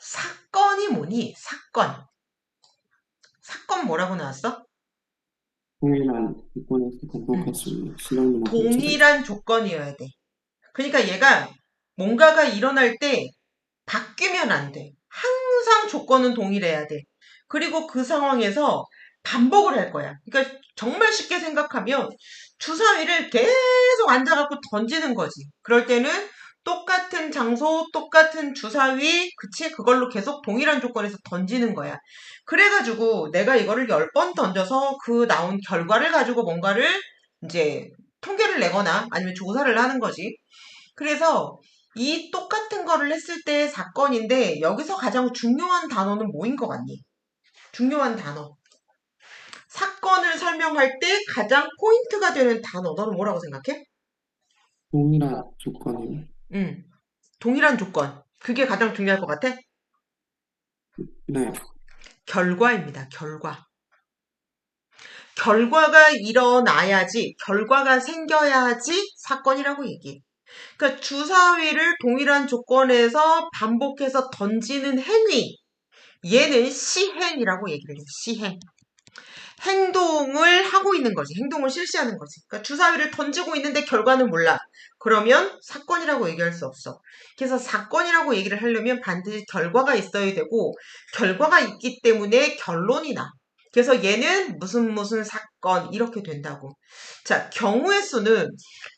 사건이 뭐니? 사건. 사건 뭐라고 나왔어? 동일한 조건에서 음, 반복할 수 있는 실행문화 전체다. 동일한 조건이어야 돼. 그러니까 얘가 뭔가가 일어날 때 바뀌면 안 돼. 항상 조건은 동일해야 돼. 그리고 그 상황에서 반복을 할 거야. 그러니까 정말 쉽게 생각하면 주사위를 계속 앉아갖고 던지는 거지. 그럴 때는 똑같은 장소, 똑같은 주사위, 그치? 그걸로 계속 동일한 조건에서 던지는 거야. 그래가지고 내가 이거를 10번 던져서 그 나온 결과를 가지고 뭔가를 이제 통계를 내거나 아니면 조사를 하는 거지. 그래서 이 똑같은 거를 했을 때 사건인데 여기서 가장 중요한 단어는 뭐인 것 같니? 중요한 단어. 사건을 설명할 때 가장 포인트가 되는 단어. 너는 뭐라고 생각해? 동일한 조건이요. 음, 동일한 조건. 그게 가장 중요할 것 같아? 네, 결과입니다. 결과. 결과가 일어나야지, 결과가 생겨야지 사건이라고 얘기해. 그러니까 주사위를 동일한 조건에서 반복해서 던지는 행위. 얘는 시행이라고 얘기를 해. 시행. 행동을 하고 있는 거지. 행동을 실시하는 거지. 그러니까 주사위를 던지고 있는데 결과는 몰라. 그러면 사건이라고 얘기할 수 없어. 그래서 사건이라고 얘기를 하려면 반드시 결과가 있어야 되고 결과가 있기 때문에 결론이 나. 그래서 얘는 무슨 무슨 사건 이렇게 된다고. 자, 경우의 수는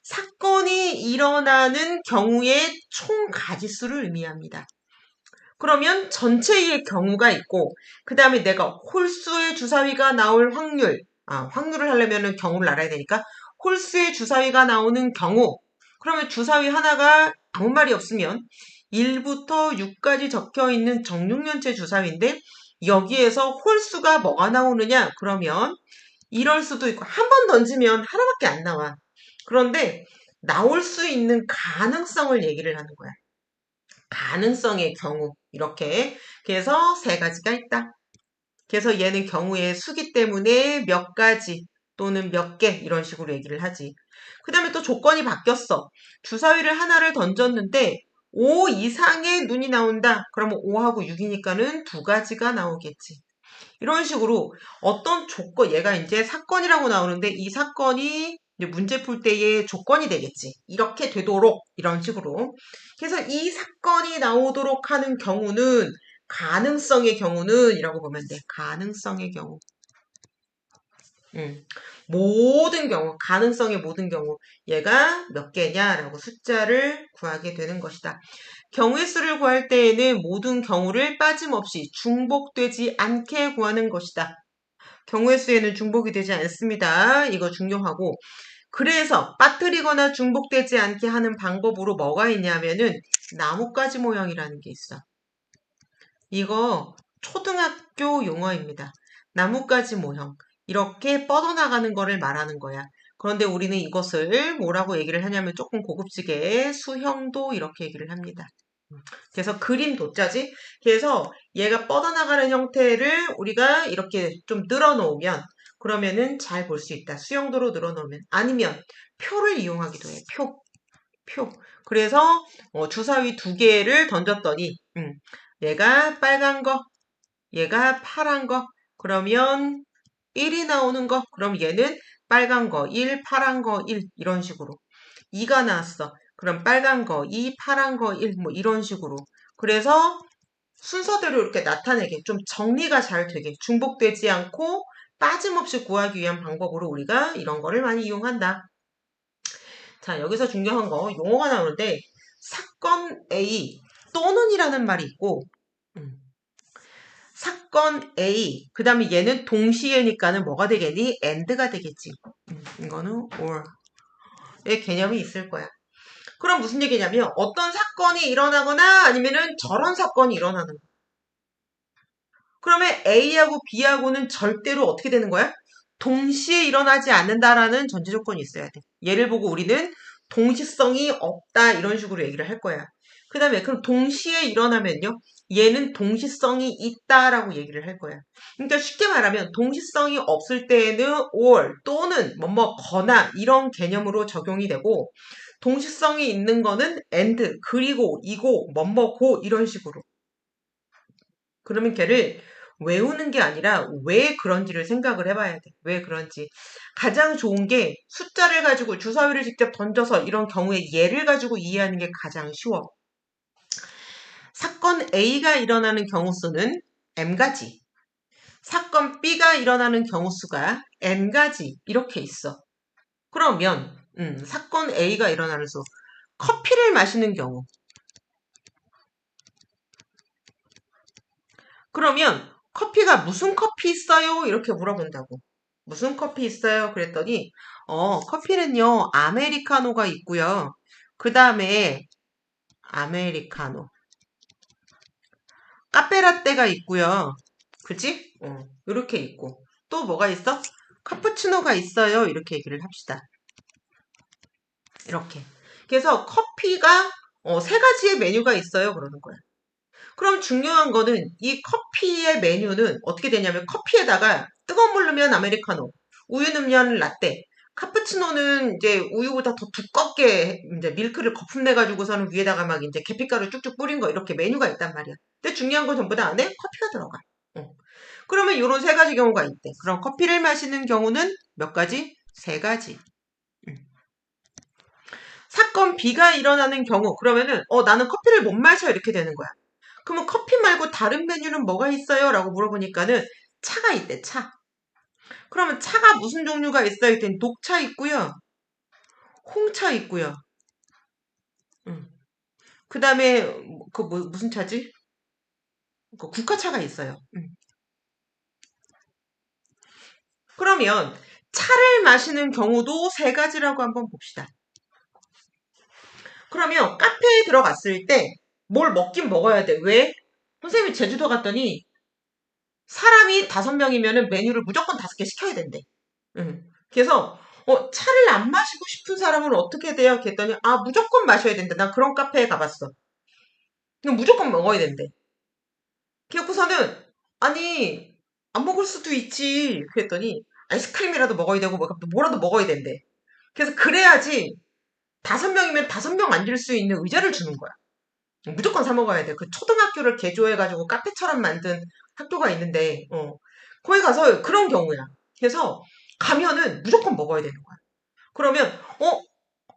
사건이 일어나는 경우의 총 가지수를 의미합니다. 그러면 전체의 경우가 있고, 그 다음에 내가 홀수의 주사위가 나올 확률, 확률을 하려면 경우를 알아야 되니까, 홀수의 주사위가 나오는 경우, 그러면 주사위 하나가 아무 말이 없으면 1부터 6까지 적혀 있는 정육면체 주사위인데, 여기에서 홀수가 뭐가 나오느냐? 그러면 이럴 수도 있고, 한 번 던지면 하나밖에 안 나와. 그런데 나올 수 있는 가능성을 얘기를 하는 거야. 가능성의 경우 이렇게 그래서 세 가지가 있다. 그래서 얘는 경우의 수기 때문에 몇 가지 또는 몇 개 이런 식으로 얘기를 하지. 그 다음에 또 조건이 바뀌었어. 주사위를 하나를 던졌는데 5 이상의 눈이 나온다. 그러면 5하고 6이니까는 두 가지가 나오겠지. 이런 식으로 어떤 조건, 얘가 이제 사건이라고 나오는데 이 사건이 이제 문제 풀 때의 조건이 되겠지. 이렇게 되도록 이런 식으로. 그래서 이 사건이 나오도록 하는 경우는 가능성의 경우는 이라고 보면 돼. 가능성의 경우. 모든 경우, 가능성의 모든 경우, 얘가 몇 개냐라고 숫자를 구하게 되는 것이다. 경우의 수를 구할 때에는 모든 경우를 빠짐없이 중복되지 않게 구하는 것이다. 경우의 수에는 중복이 되지 않습니다. 이거 중요하고. 그래서 빠뜨리거나 중복되지 않게 하는 방법으로 뭐가 있냐면은 나뭇가지 모형이라는 게 있어. 이거 초등학교 용어입니다. 나뭇가지 모형. 이렇게 뻗어나가는 거를 말하는 거야. 그런데 우리는 이것을 뭐라고 얘기를 하냐면 조금 고급지게 수형도 이렇게 얘기를 합니다. 그래서 그림 도자지. 그래서 얘가 뻗어나가는 형태를 우리가 이렇게 좀 늘어놓으면 그러면은 잘 볼 수 있다. 수영도로 늘어놓으면 아니면 표를 이용하기도 해. 표. 그래서 주사위 두 개를 던졌더니 얘가 빨간 거, 얘가 파란 거. 그러면 1이 나오는 거. 그럼 얘는 빨간 거 1, 파란 거 1 이런 식으로. 2가 나왔어. 그럼 빨간 거 2, 파란 거 1, 뭐 이런 식으로. 그래서 순서대로 이렇게 나타내게 좀 정리가 잘 되게 중복되지 않고 빠짐없이 구하기 위한 방법으로 우리가 이런 거를 많이 이용한다. 자, 여기서 중요한 거 용어가 나오는데 사건 A 또는이라는 말이 있고 음, 사건 A 그 다음에 얘는 동시에니까는 뭐가 되겠니? and가 되겠지. 이거는 or의 개념이 있을 거야. 그럼 무슨 얘기냐면 어떤 사건이 일어나거나 아니면은 저런 사건이 일어나는 거야. 그러면 A하고 B하고는 절대로 어떻게 되는 거야? 동시에 일어나지 않는다라는 전제 조건이 있어야 돼. 얘를 보고 우리는 동시성이 없다 이런 식으로 얘기를 할 거야. 그 다음에 그럼 동시에 일어나면요. 얘는 동시성이 있다라고 얘기를 할 거야. 그러니까 쉽게 말하면 동시성이 없을 때에는 or 또는 뭐뭐거나 이런 개념으로 적용이 되고 동시성이 있는 거는 and 그리고 이고 뭐뭐고 이런 식으로 그러면 걔를 외우는 게 아니라 왜 그런지를 생각을 해봐야 돼. 왜 그런지. 가장 좋은 게 숫자를 가지고 주사위를 직접 던져서 이런 경우에 얘를 가지고 이해하는 게 가장 쉬워. 사건 A가 일어나는 경우 수는 M가지. 사건 B가 일어나는 경우 수가 N가지. 이렇게 있어. 그러면 사건 A가 일어나는 수. 커피를 마시는 경우. 그러면 커피가 무슨 커피 있어요? 이렇게 물어본다고. 무슨 커피 있어요? 그랬더니 커피는요. 아메리카노가 있고요. 그 다음에 아메리카노. 카페라떼가 있고요. 그치? 이렇게 있고. 또 뭐가 있어? 카푸치노가 있어요. 이렇게 얘기를 합시다. 이렇게. 그래서 커피가 세 가지의 메뉴가 있어요. 그러는 거야. 그럼 중요한 거는 이 커피의 메뉴는 어떻게 되냐면 커피에다가 뜨거운 물 넣으면 아메리카노, 우유 넣으면 라떼, 카푸치노는 이제 우유보다 더 두껍게 이제 밀크를 거품 내가지고서는 위에다가 막 이제 계피가루 쭉쭉 뿌린 거 이렇게 메뉴가 있단 말이야. 근데 중요한 건 전부 다 안에 커피가 들어가. 어. 그러면 이런 세 가지 경우가 있대. 그럼 커피를 마시는 경우는 몇 가지? 세 가지. 사건 B가 일어나는 경우 그러면은 나는 커피를 못 마셔 이렇게 되는 거야. 그러면 커피 말고 다른 메뉴는 뭐가 있어요? 라고 물어보니까는 차가 있대, 차. 그러면 차가 무슨 종류가 있어요? 했더니 녹차 있고요. 홍차 있고요. 그 다음에 무슨 차지? 그 국화차가 있어요. 그러면 차를 마시는 경우도 세 가지라고 한번 봅시다. 그러면 카페에 들어갔을 때 뭘 먹긴 먹어야 돼. 왜? 선생님이 제주도 갔더니 사람이 5명이면 메뉴를 무조건 5개 시켜야 된대. 그래서 차를 안 마시고 싶은 사람은 어떻게 돼요? 그랬더니 무조건 마셔야 된다. 난 그런 카페에 가봤어. 그냥 무조건 먹어야 된대. 그래고서는 아니 안 먹을 수도 있지. 그랬더니 아이스크림이라도 먹어야 되고 뭐라도 먹어야 된대. 그래서 그래야지 5명이면 5명 앉을 수 있는 의자를 주는 거야. 무조건 사 먹어야 돼. 그 초등학교를 개조해가지고 카페처럼 만든 학교가 있는데, 거기 가서 그런 경우야. 그래서 가면은 무조건 먹어야 되는 거야. 그러면,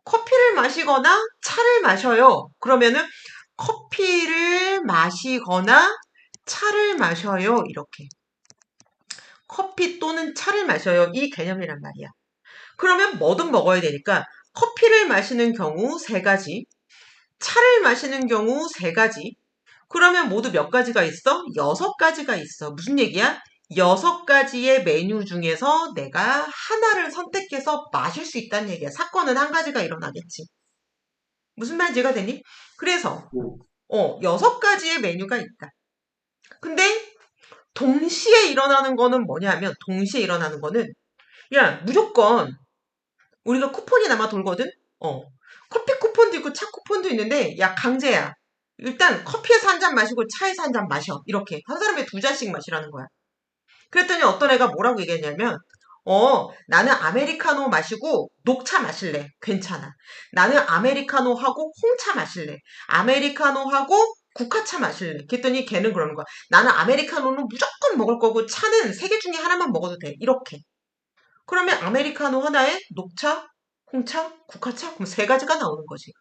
커피를 마시거나 차를 마셔요. 그러면은 커피를 마시거나 차를 마셔요. 이렇게. 커피 또는 차를 마셔요. 이 개념이란 말이야. 그러면 뭐든 먹어야 되니까 커피를 마시는 경우 세 가지, 차를 마시는 경우 세 가지. 그러면 모두 몇 가지가 있어? 6가지가 있어. 무슨 얘기야? 6가지의 메뉴 중에서 내가 하나를 선택해서 마실 수 있다는 얘기야. 사건은 한 가지가 일어나겠지. 무슨 말인지 이해가 되니? 그래서 네. 6가지의 메뉴가 있다. 근데 동시에 일어나는 거는 뭐냐면 동시에 일어나는 거는 야 무조건 우리가 쿠폰이 남아 돌거든? 커피 쿠폰도 있고 차 쿠폰도 있는데, 야, 강제야. 일단 커피에서 한 잔 마시고 차에서 한 잔 마셔. 이렇게. 한 사람에 2잔씩 마시라는 거야. 그랬더니 어떤 애가 뭐라고 얘기했냐면, 나는 아메리카노 마시고 녹차 마실래. 괜찮아. 나는 아메리카노하고 홍차 마실래. 아메리카노하고 국화차 마실래. 그랬더니 걔는 그러는 거야. 나는 아메리카노는 무조건 먹을 거고 차는 3개 중에 하나만 먹어도 돼. 이렇게. 그러면 아메리카노 하나에 녹차, 홍차, 국화차? 그럼 3가지가 나오는 거지.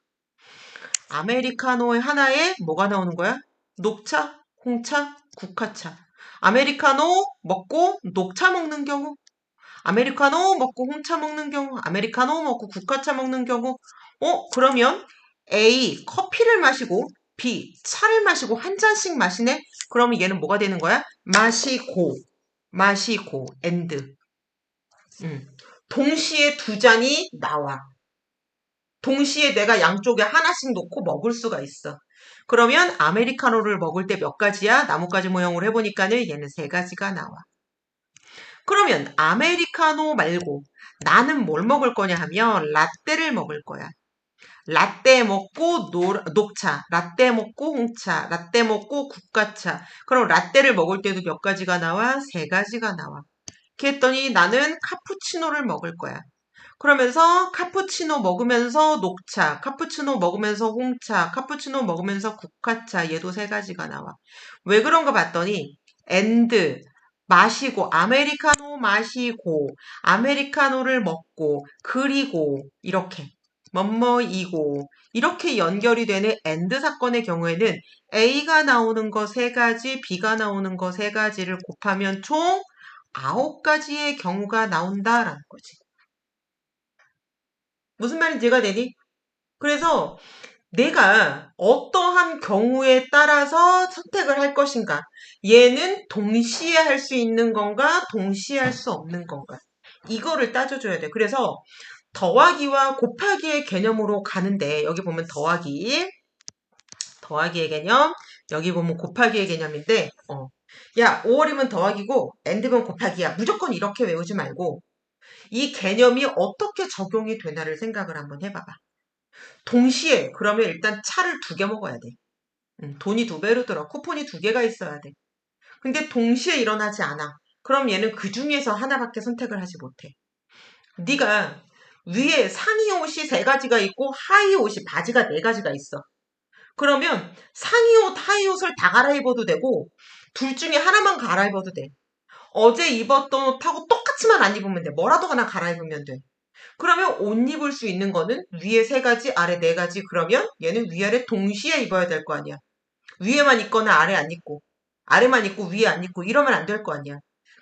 아메리카노 하나에 뭐가 나오는 거야? 녹차, 홍차, 국화차. 아메리카노 먹고 녹차 먹는 경우, 아메리카노 먹고 홍차 먹는 경우, 아메리카노 먹고 국화차 먹는 경우, 그러면 A, 커피를 마시고 B, 차를 마시고 한 잔씩 마시네? 그러면 얘는 뭐가 되는 거야? 마시고, and. 동시에 2잔이 나와. 동시에 내가 양쪽에 하나씩 놓고 먹을 수가 있어. 그러면 아메리카노를 먹을 때 몇 가지야? 나뭇가지 모형으로 해보니까는 얘는 3가지가 나와. 그러면 아메리카노 말고 나는 뭘 먹을 거냐 하면 라떼를 먹을 거야. 라떼 먹고 녹차, 라떼 먹고 홍차, 라떼 먹고 국화차. 그럼 라떼를 먹을 때도 몇 가지가 나와? 3가지가 나와. 그랬더니 나는 카푸치노를 먹을 거야. 그러면서 카푸치노 먹으면서 녹차, 카푸치노 먹으면서 홍차, 카푸치노 먹으면서 국화차. 얘도 세 가지가 나와. 왜 그런가 봤더니 and 마시고 아메리카노 마시고 아메리카노를 먹고 그리고 이렇게 뭐뭐이고 이렇게 연결이 되는 and 사건의 경우에는 A가 나오는 거 세 가지, B가 나오는 거 세 가지를 곱하면 총 9가지의 경우가 나온다라는 거지. 무슨 말인지 이해가 되니? 그래서 내가 어떠한 경우에 따라서 선택을 할 것인가? 얘는 동시에 할 수 있는 건가? 동시에 할 수 없는 건가? 이거를 따져줘야 돼. 그래서 더하기와 곱하기의 개념으로 가는데 여기 보면 더하기의 개념, 여기 보면 곱하기의 개념인데 야, 5월이면 더하기고 n드면 곱하기야. 무조건 이렇게 외우지 말고 이 개념이 어떻게 적용이 되나를 생각을 한번 해봐봐. 동시에 그러면 일단 차를 2개 먹어야 돼. 돈이 2배로 들어. 쿠폰이 2개가 있어야 돼. 근데 동시에 일어나지 않아. 그럼 얘는 그 중에서 하나밖에 선택을 하지 못해. 네가 위에 상의 옷이 3가지가 있고 하의 옷이 바지가 4가지가 있어. 그러면 상의 옷, 하의 옷을 다 갈아입어도 되고 둘 중에 하나만 갈아입어도 돼. 어제 입었던 옷하고 똑같이만 안 입으면 돼. 뭐라도 하나 갈아입으면 돼. 그러면 옷 입을 수 있는 거는 위에 3가지, 아래 4가지. 그러면 얘는 위아래 동시에 입어야 될 거 아니야. 위에만 입거나 아래 안 입고, 아래만 입고 위에 안 입고 이러면 안 될 거 아니야.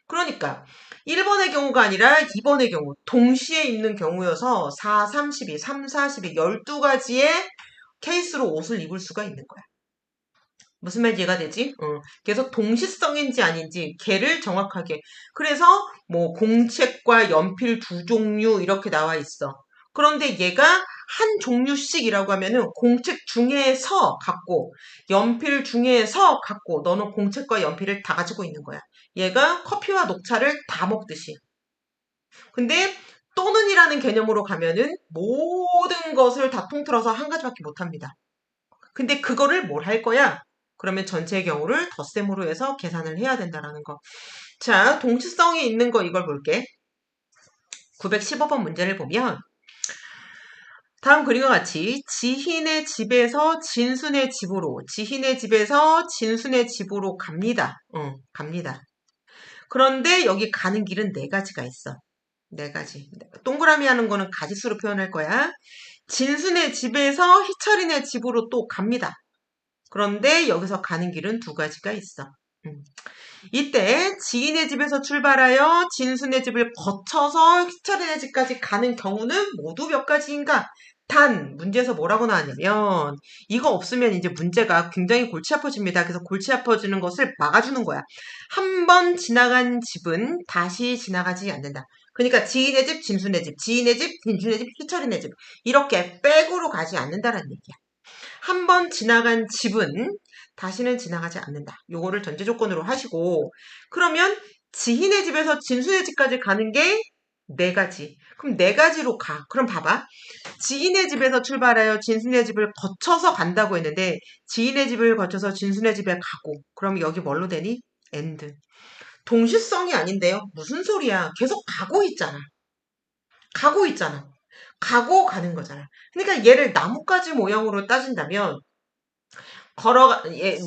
그러니까 1번의 경우가 아니라 2번의 경우, 동시에 입는 경우여서 4, 32, 3, 42, 12가지의 케이스로 옷을 입을 수가 있는 거야. 무슨 말인지 이해가 되지? 그래서 동시성인지 아닌지 걔를 정확하게. 그래서 뭐 공책과 연필 2종류 이렇게 나와 있어. 그런데 얘가 한 종류씩이라고 하면은 공책 중에서 갖고 연필 중에서 갖고 너는 공책과 연필을 다 가지고 있는 거야. 얘가 커피와 녹차를 다 먹듯이. 근데 또는이라는 개념으로 가면은 모든 것을 다 통틀어서 한 가지밖에 못 합니다. 근데 그거를 뭘 할 거야? 그러면 전체의 경우를 덧셈으로 해서 계산을 해야 된다라는 거. 자, 동시성이 있는 거 이걸 볼게. 915번 문제를 보면 다음 그림과 같이 지희네 집에서 진순의 집으로 지희네 집에서 진순의 집으로 갑니다. 갑니다. 그런데 여기 가는 길은 4가지가 있어. 4가지. 동그라미 하는 거는 가지수로 표현할 거야. 진순의 집에서 희철이네 집으로 또 갑니다. 그런데 여기서 가는 길은 2가지가 있어. 이때 지인의 집에서 출발하여 진순의 집을 거쳐서 희철이네 집까지 가는 경우는 모두 몇 가지인가? 단 문제에서 뭐라고 나왔냐면 이거 없으면 이제 문제가 굉장히 골치 아파집니다. 그래서 골치 아파지는 것을 막아주는 거야. 한 번 지나간 집은 다시 지나가지 않는다. 그러니까 지인의 집, 진순의 집, 지인의 집, 진순의 집, 희철이네 집 이렇게 백으로 가지 않는다라는 얘기야. 한 번 지나간 집은 다시는 지나가지 않는다. 요거를 전제 조건으로 하시고 그러면 지인의 집에서 진순의 집까지 가는 게 4가지. 그럼 4가지로 가. 그럼 봐봐. 지인의 집에서 출발하여 진순의 집을 거쳐서 간다고 했는데 지인의 집을 거쳐서 진순의 집에 가고 그럼 여기 뭘로 되니? and. 동시성이 아닌데요. 무슨 소리야. 계속 가고 있잖아. 가고 있잖아. 가고 가는 거잖아. 그러니까 얘를 나뭇가지 모양으로 따진다면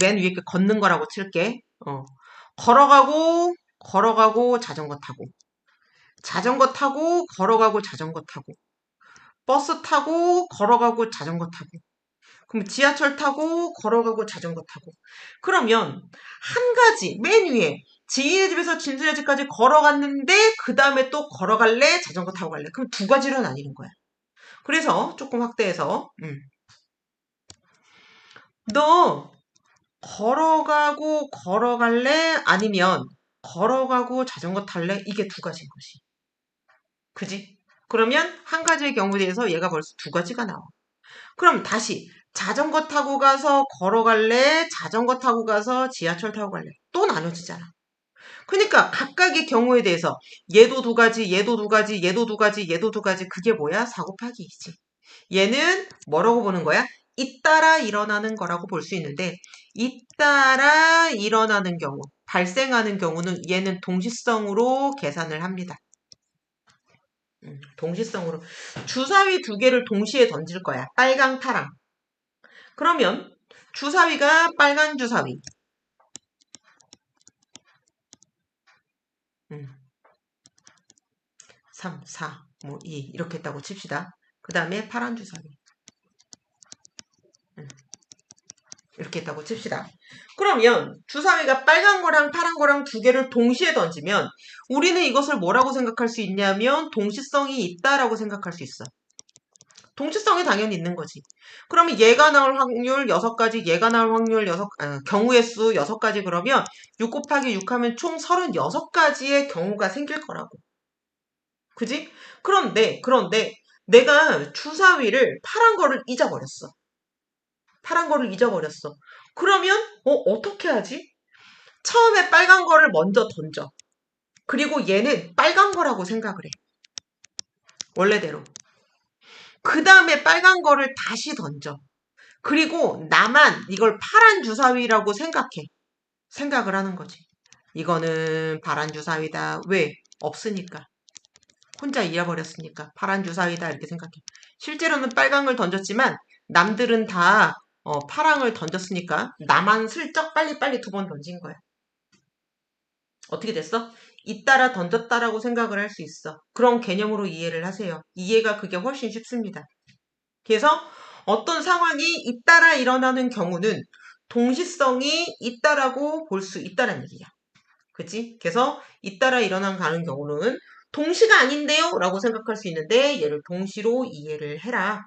맨 위에 걷는 거라고 칠게. 걸어가고, 걸어가고, 자전거 타고. 자전거 타고, 걸어가고, 자전거 타고. 버스 타고, 걸어가고, 자전거 타고. 그럼 지하철 타고, 걸어가고, 자전거 타고. 그러면, 한 가지, 맨 위에, 지인의 집에서 진순의 집까지 걸어갔는데, 그 다음에 또 걸어갈래? 자전거 타고 갈래? 그럼 2가지로 나뉘는 거야. 그래서, 조금 확대해서, 너, 걸어가고 걸어갈래? 아니면 걸어가고 자전거 탈래? 이게 2가지인 것이. 그지? 그러면 한 가지의 경우에 대해서 얘가 벌써 2가지가 나와. 그럼 다시 자전거 타고 가서 걸어갈래? 자전거 타고 가서 지하철 타고 갈래? 또 나눠지잖아. 그러니까 각각의 경우에 대해서 얘도 2가지, 얘도 2가지, 얘도 2가지, 얘도 2가지 그게 뭐야? 4 곱하기 2지. 얘는 뭐라고 보는 거야? 잇따라 일어나는 거라고 볼 수 있는데 잇따라 일어나는 경우, 발생하는 경우는 얘는 동시성으로 계산을 합니다. 동시성으로. 주사위 두 개를 동시에 던질 거야. 빨강, 파랑. 그러면 주사위가 빨간 주사위. 3, 4, 뭐 2 이렇게 했다고 칩시다. 그 다음에 파란 주사위. 이렇게 했다고 칩시다. 그러면 주사위가 빨간 거랑 파란 거랑 두 개를 동시에 던지면 우리는 이것을 뭐라고 생각할 수 있냐면 동시성이 있다라고 생각할 수 있어. 동시성이 당연히 있는 거지. 그러면 얘가 나올 확률 6가지, 얘가 나올 확률 경우의 수 6가지 그러면 6 곱하기 6 하면 총 36가지의 경우가 생길 거라고. 그지? 그런데 내가 주사위를 파란 거를 잊어버렸어. 파란 거를 잊어버렸어. 그러면 어떻게 하지? 처음에 빨간 거를 먼저 던져. 그리고 얘는 빨간 거라고 생각을 해. 원래대로. 그 다음에 빨간 거를 다시 던져. 그리고 나만 이걸 파란 주사위라고 생각을 하는 거지. 이거는 파란 주사위다. 왜? 없으니까. 혼자 잃어버렸으니까. 파란 주사위다 이렇게 생각해. 실제로는 빨간 걸 던졌지만 남들은 다 파랑을 던졌으니까 나만 슬쩍 빨리빨리 2번 던진 거야. 어떻게 됐어? 잇따라 던졌다라고 생각을 할 수 있어. 그런 개념으로 이해를 하세요. 이해가 그게 훨씬 쉽습니다. 그래서 어떤 상황이 잇따라 일어나는 경우는 동시성이 있다라고 볼 수 있다는 얘기야. 그치? 그래서 잇따라 일어나는 경우는 동시가 아닌데요? 라고 생각할 수 있는데 얘를 동시로 이해를 해라.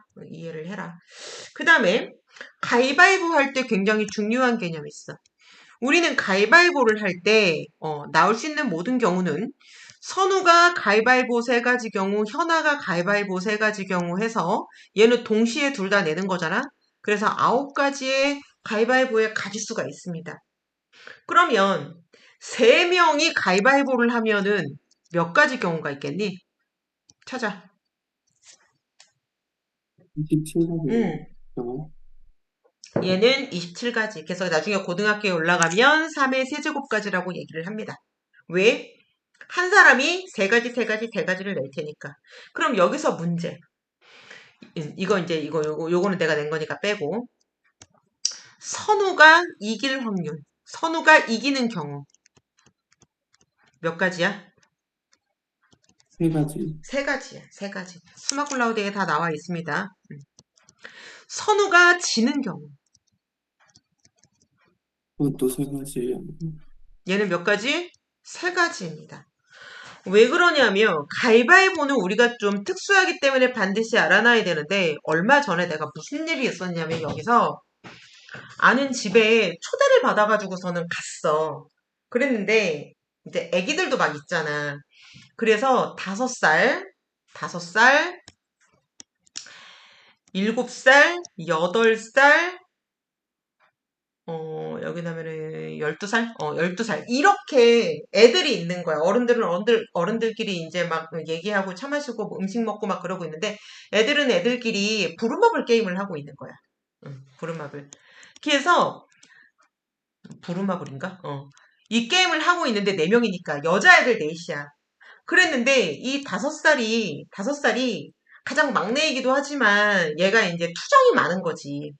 그 다음에 가위바위보 할 때 굉장히 중요한 개념이 있어. 우리는 가위바위보를 할 때 나올 수 있는 모든 경우는 선우가 가위바위보 3가지 경우, 현아가 가위바위보 3가지 경우 해서 얘는 동시에 둘 다 내는 거잖아. 그래서 9가지의 가위바위보의 가지수가 있습니다. 그러면 3명이 가위바위보를 하면은 몇 가지 경우가 있겠니? 찾아. 27가지 경우. 얘는 27가지. 그래서 나중에 고등학교에 올라가면 3의 세제곱까지라고 얘기를 합니다. 왜? 한 사람이 3가지를 낼 테니까. 그럼 여기서 문제. 요거는 내가 낸 거니까 빼고. 선우가 이길 확률. 선우가 이기는 경우. 몇 가지야? 3가지. 3가지야. 3가지. 스마클라우드에 다 나와 있습니다. 선우가 지는 경우. 그것도 3가지. 얘는 몇 가지? 3가지입니다. 왜 그러냐면 가위바위보는 우리가 좀 특수하기 때문에 반드시 알아놔야 되는데 얼마 전에 내가 무슨 일이 있었냐면 여기서 아는 집에 초대를 받아가지고서는 갔어. 그랬는데 이제 애기들도 막 있잖아. 그래서 5살, 7살, 8살, 여기 하면은 12살? 12살. 이렇게 애들이 있는 거야. 어른들은 어른들끼리 이제 막 얘기하고 차 마시고 뭐 음식 먹고 막 그러고 있는데 애들은 애들끼리 부루마블 게임을 하고 있는 거야. 부루마블. 그래서 부루마블인가? 이 게임을 하고 있는데 4명이니까 여자애들 넷이야. 그랬는데 이 5살이 가장 막내이기도 하지만 얘가 이제 투정이 많은 거지.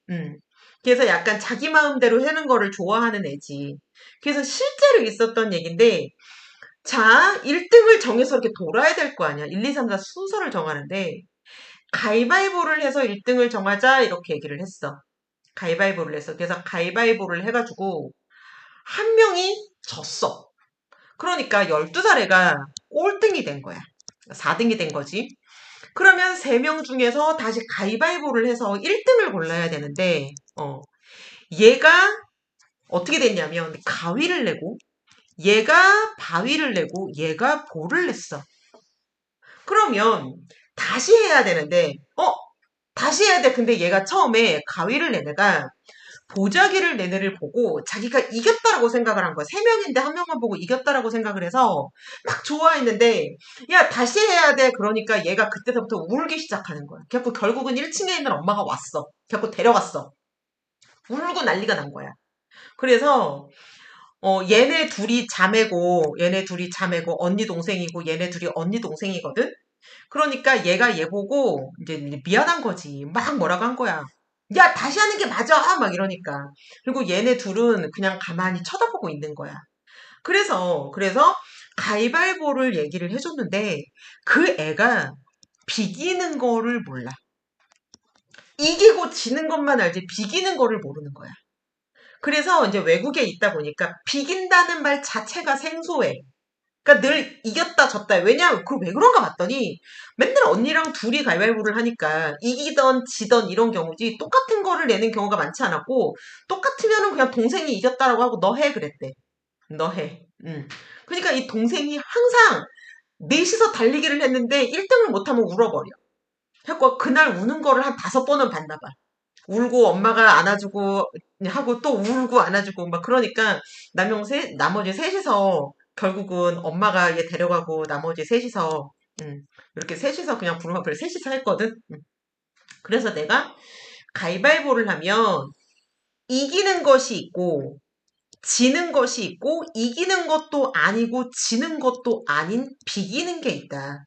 그래서 약간 자기 마음대로 하는 거를 좋아하는 애지. 그래서 실제로 있었던 얘긴데, 자, 1등을 정해서 이렇게 돌아야 될 거 아니야. 1, 2, 3, 4 순서를 정하는데, 가위바위보를 해서 1등을 정하자, 이렇게 얘기를 했어. 가위바위보를 했어. 그래서 가위바위보를 해가지고, 한 명이 졌어. 그러니까 12살 애가 꼴등이 된 거야. 4등이 된 거지. 그러면 3명 중에서 다시 가위바위보를 해서 1등을 골라야 되는데, 얘가 어떻게 됐냐면, 가위를 내고, 얘가 바위를 내고, 얘가 볼을 냈어. 그러면 다시 해야 되는데, 다시 해야 돼. 근데 얘가 처음에 가위를 낸 애가 보자기를 낸 애를 보고 자기가 이겼다라고 생각을 한 거야. 3명인데 한 명만 보고 이겼다라고 생각을 해서 막 좋아했는데, 야, 다시 해야 돼. 그러니까 얘가 그때서부터 울기 시작하는 거야. 그래갖고 결국은 1층에 있는 엄마가 왔어. 그래갖고 데려갔어. 울고 난리가 난 거야. 그래서 얘네 둘이 자매고 언니 동생이고 얘네 둘이 언니 동생이거든. 그러니까 얘가 얘 보고 이제 미안한 거지. 막 뭐라고 한 거야. 야, 다시 하는 게 맞아! 막 이러니까. 그리고 얘네 둘은 그냥 가만히 쳐다보고 있는 거야. 그래서 가위바위보를 얘기를 해줬는데 그 애가 비기는 거를 몰라. 이기고 지는 것만 알지 비기는 거를 모르는 거야. 그래서 이제 외국에 있다 보니까 비긴다는 말 자체가 생소해. 그러니까 늘 이겼다 졌다. 왜냐면 그 왜 그런가 봤더니 맨날 언니랑 둘이 가위바위보를 하니까 이기던 지던 이런 경우지 똑같은 거를 내는 경우가 많지 않았고 똑같으면은 그냥 동생이 이겼다라고 하고 너 해 그랬대. 너 해. 그러니까 이 동생이 항상 넷이서 달리기를 했는데 1등을 못하면 울어버려. 그래서 그날 우는 거를 한 5번은 봤나 봐. 울고 엄마가 안아주고 하고 또 울고 안아주고 막 그러니까 나머지 셋이서 결국은 엄마가 얘 데려가고 나머지 셋이서 이렇게 셋이서 그냥 부르마블 셋이서 했거든. 그래서 내가 가위바위보를 하면 이기는 것이 있고 지는 것이 있고 이기는 것도 아니고 지는 것도 아닌 비기는 게 있다.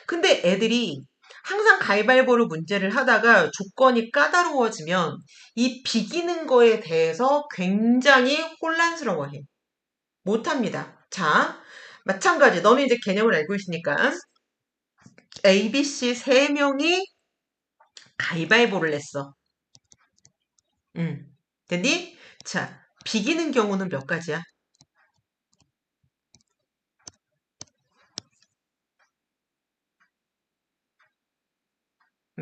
근데 애들이 항상 가위바위보로 문제를 하다가 조건이 까다로워지면 이 비기는 거에 대해서 굉장히 혼란스러워해. 못합니다. 자, 마찬가지. 너는 이제 개념을 알고 있으니까 A, B, C 세 명이 가위바위보를 했어. 됐니? 자, 비기는 경우는 몇 가지야?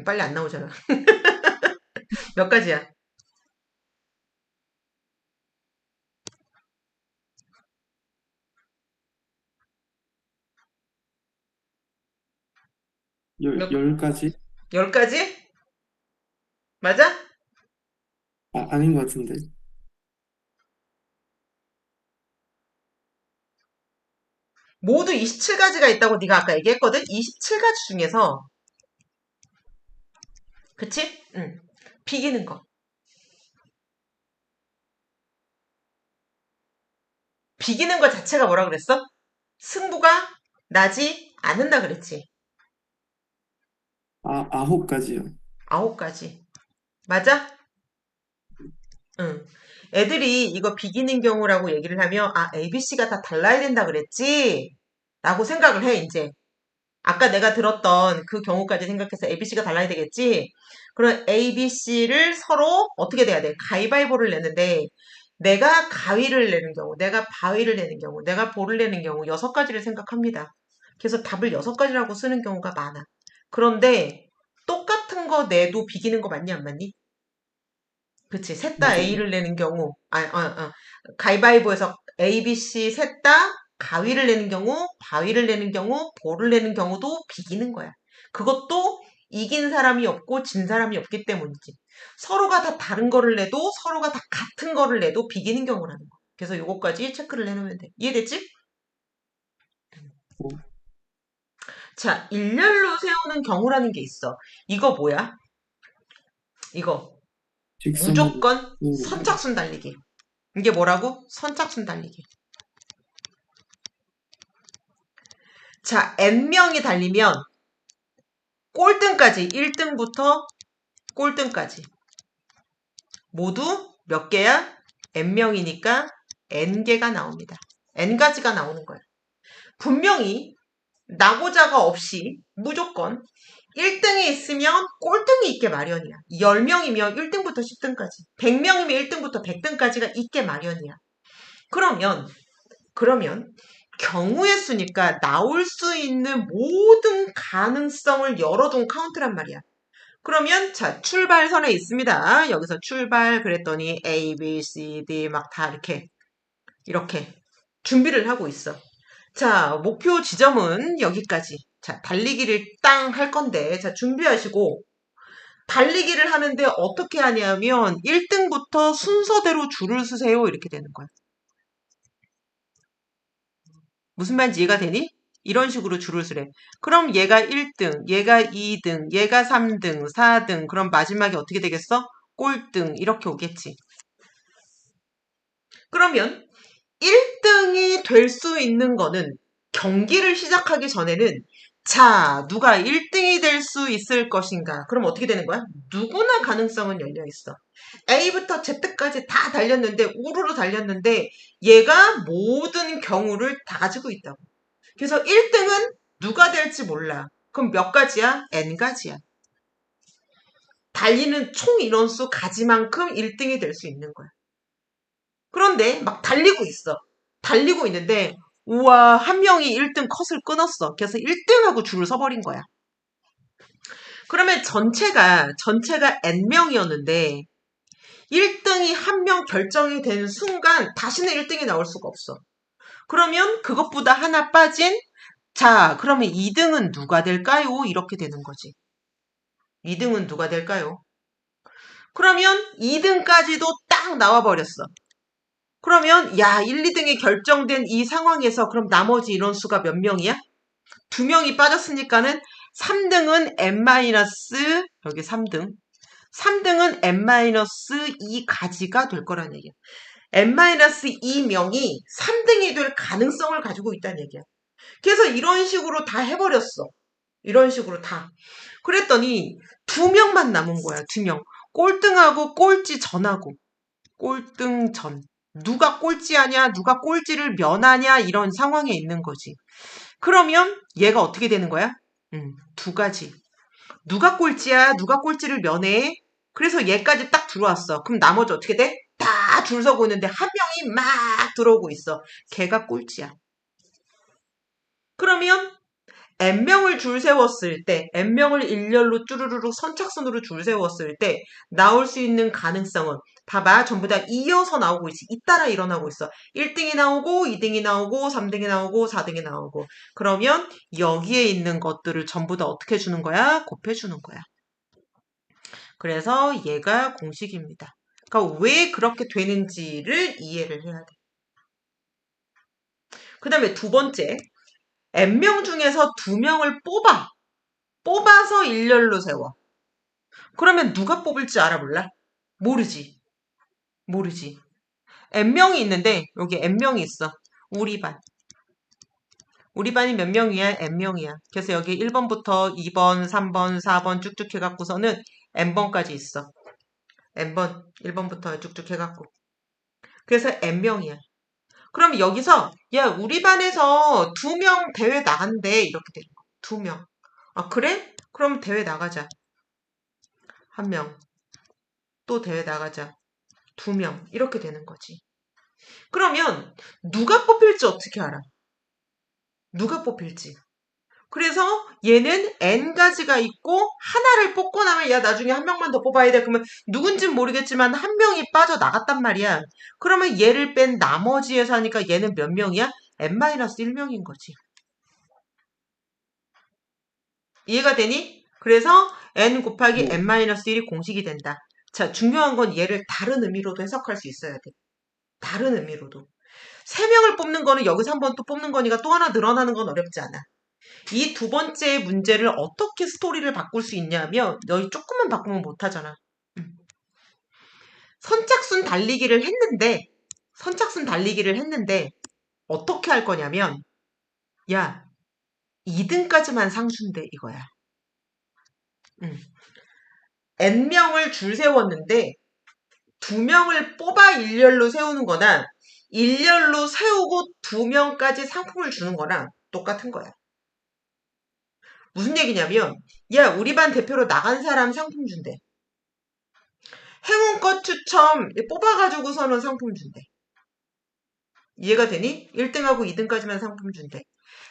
빨리 안 나오잖아. 몇 가지야? 몇, 10가지? 10가지? 맞아? 아닌 것 같은데. 모두 27가지가 있다고 네가 아까 얘기했거든? 27가지 중에서 그치? 응. 비기는 거. 비기는 거 자체가 뭐라 그랬어? 승부가 나지 않는다 그랬지. 9가지요. 9가지. 맞아? 응. 애들이 이거 비기는 경우라고 얘기를 하면 ABC가 다 달라야 된다 그랬지? 라고 생각을 해, 이제. 아까 내가 들었던 그 경우까지 생각해서 ABC가 달라야 되겠지? 그럼 ABC를 서로 어떻게 돼야 돼? 가위바위보를 내는데 내가 가위를 내는 경우, 내가 바위를 내는 경우, 내가 볼을 내는 경우 6가지를 생각합니다. 그래서 답을 6가지라고 쓰는 경우가 많아. 그런데 똑같은 거 내도 비기는 거 맞니 안 맞니? 그치. 셋 다 맞아요. A를 내는 경우, 가위바위보에서 A, B, C 셋 다 가위를 내는 경우, 바위를 내는 경우, 볼을 내는 경우도 비기는 거야. 그것도 이긴 사람이 없고 진 사람이 없기 때문이지. 서로가 다 다른 거를 내도 서로가 다 같은 거를 내도 비기는 경우라는 거야. 그래서 요거까지 체크를 해놓으면 돼. 이해됐지? 어, 자, 일렬로 세우는 경우라는 게 있어. 이거 뭐야? 이거 직선으로 무조건 세우는 거예요. 선착순 달리기. 이게 뭐라고? 선착순 달리기. 자, n명이 달리면 꼴등까지 1등부터 꼴등까지 모두 몇 개야? n명이니까 n개가 나옵니다. n가지가 나오는 거야. 분명히 나고자가 없이 무조건 1등이 있으면 꼴등이 있게 마련이야. 10명이면 1등부터 10등까지, 100명이면 1등부터 100등까지가 있게 마련이야. 그러면 경우의 수니까 나올 수 있는 모든 가능성을 열어둔 카운트란 말이야. 그러면 자 출발선에 있습니다. 여기서 출발 그랬더니 A, B, C, D 막 다 이렇게 준비를 하고 있어. 자 목표 지점은 여기까지. 자 달리기를 땅 할 건데 자 준비하시고 달리기를 하는데 어떻게 하냐면 1등부터 순서대로 줄을 서세요 이렇게 되는 거야. 무슨 말인지 이해가 되니? 이런 식으로 줄을 서래. 그럼 얘가 1등, 얘가 2등, 얘가 3등, 4등, 그럼 마지막에 어떻게 되겠어? 꼴등, 이렇게 오겠지. 그러면 1등이 될 수 있는 거는 경기를 시작하기 전에는 자, 누가 1등이 될 수 있을 것인가? 그럼 어떻게 되는 거야? 누구나 가능성은 열려 있어. A부터 Z까지 다 달렸는데, 우르르 달렸는데, 얘가 모든 경우를 다 가지고 있다고. 그래서 1등은 누가 될지 몰라. 그럼 몇 가지야? N가지야. 달리는 총 인원수 가지만큼 1등이 될 수 있는 거야. 그런데 막 달리고 있어. 달리고 있는데, 우와, 한 명이 1등 컷을 끊었어. 그래서 1등하고 줄을 서버린 거야. 그러면 전체가 N명이었는데, 1등이 한 명 결정이 되는 순간, 다시는 1등이 나올 수가 없어. 그러면 그것보다 하나 빠진, 자, 그러면 2등은 누가 될까요? 이렇게 되는 거지. 2등은 누가 될까요? 그러면 2등까지도 딱 나와버렸어. 그러면, 야, 1, 2등이 결정된 이 상황에서 그럼 나머지 인원수가 몇 명이야? 2명이 빠졌으니까는 3등은 여기 3등. 3등은 n-2가지가 될 거란 얘기야. n-2명이 3등이 될 가능성을 가지고 있다는 얘기야. 그래서 이런 식으로 다 해버렸어. 이런 식으로 다. 그랬더니 2명만 남은 거야. 2명. 꼴등하고 꼴찌 전하고. 꼴등 전. 누가 꼴찌하냐, 누가 꼴찌를 면하냐 이런 상황에 있는 거지. 그러면 얘가 어떻게 되는 거야? 2가지. 누가 꼴찌야? 누가 꼴찌를 면해? 그래서 얘까지 딱 들어왔어. 그럼 나머지 어떻게 돼? 다 줄 서고 있는데 한 명이 막 들어오고 있어. 걔가 꼴찌야. 그러면 N명을 줄 세웠을 때, N명을 일렬로 쭈루루루 선착순으로 줄 세웠을 때 나올 수 있는 가능성은 봐봐. 전부 다 이어서 나오고 있지. 잇따라 일어나고 있어. 1등이 나오고 2등이 나오고 3등이 나오고 4등이 나오고 그러면 여기에 있는 것들을 전부 다 어떻게 주는 거야? 곱해주는 거야. 그래서 얘가 공식입니다. 그러니까 왜 그렇게 되는지를 이해를 해야 돼. 그 다음에 두 번째, N명 중에서 2명을 뽑아서 일렬로 세워. 그러면 누가 뽑을지 알아볼라? 모르지. N명이 있는데 여기 N명이 있어. 우리 반. 우리 반이 몇 명이야? N명이야. 그래서 여기 1번부터 2번, 3번, 4번 쭉쭉 해갖고서는 N번까지 있어. N번, 1번부터 쭉쭉 해갖고. 그래서 N명이야. 그럼 여기서 야 우리 반에서 2명 대회 나간대 이렇게 되는 거. 2명. 아 그래? 그럼 대회 나가자. 1명. 또 대회 나가자. 2명. 이렇게 되는 거지. 그러면 누가 뽑힐지 어떻게 알아? 누가 뽑힐지. 그래서 얘는 N가지가 있고 하나를 뽑고 나면 야 나중에 한 명만 더 뽑아야 돼. 그러면 누군진 모르겠지만 한 명이 빠져나갔단 말이야. 그러면 얘를 뺀 나머지에서 하니까 얘는 몇 명이야? N-1명인 거지. 이해가 되니? 그래서 N 곱하기 네. N-1이 공식이 된다. 자, 중요한 건 얘를 다른 의미로도 해석할 수 있어야 돼. 다른 의미로도. 3명을 뽑는 거는 여기서 한 번 또 뽑는 거니까 또 하나 늘어나는 건 어렵지 않아. 이 두 번째 문제를 어떻게 스토리를 바꿀 수 있냐면 너희 조금만 바꾸면 못하잖아. 선착순 달리기를 했는데 어떻게 할 거냐면 야 2등까지만 상수인데 이거야. N명을 줄 세웠는데 2명을 뽑아 일렬로 세우는 거나 일렬로 세우고 2명까지 상품을 주는 거랑 똑같은 거야. 무슨 얘기냐면 야 우리 반 대표로 나간 사람 상품 준대. 행운껏 추첨 뽑아가지고서는 상품 준대. 이해가 되니? 1등하고 2등까지만 상품 준대.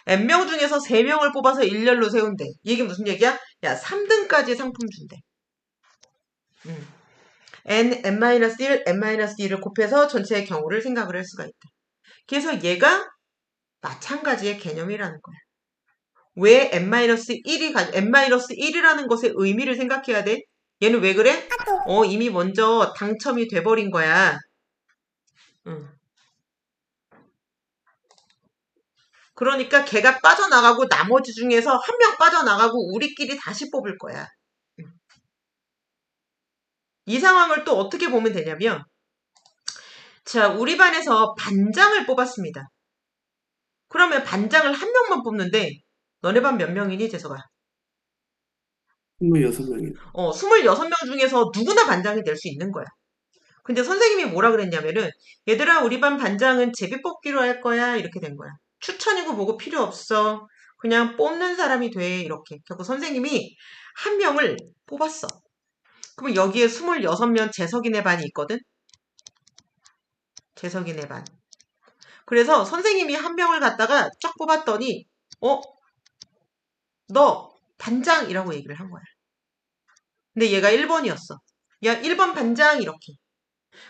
N명 중에서 3명을 뽑아서 일렬로 세운대. 이게 무슨 얘기야? 야 3등까지 상품 준대. N-1, N-2를 곱해서 전체의 경우를 생각을 할 수가 있다. 그래서 얘가 마찬가지의 개념이라는 거야. 왜 N-1이라는 것의 의미를 생각해야 돼? 얘는 왜 그래? 이미 먼저 당첨이 돼버린 거야. 그러니까 걔가 빠져나가고 나머지 중에서 한 명 빠져나가고 우리끼리 다시 뽑을 거야. 이 상황을 또 어떻게 보면 되냐면 자, 우리 반에서 반장을 뽑았습니다. 그러면 반장을 한 명만 뽑는데 너네 반 몇 명이니, 재석아? 26명이요. 26명 중에서 누구나 반장이 될 수 있는 거야. 근데 선생님이 뭐라 그랬냐면은, 얘들아, 우리 반 반장은 제비뽑기로 할 거야. 이렇게 된 거야. 추천이고 뭐고 필요 없어. 그냥 뽑는 사람이 돼. 이렇게. 결국 선생님이 한 명을 뽑았어. 그럼 여기에 26명 재석이네 반이 있거든? 재석이네 반. 그래서 선생님이 한 명을 갖다가 쫙 뽑았더니, 어, 너 반장이라고 얘기를 한 거야. 근데 얘가 1번이었어. 야, 1번 반장 이렇게.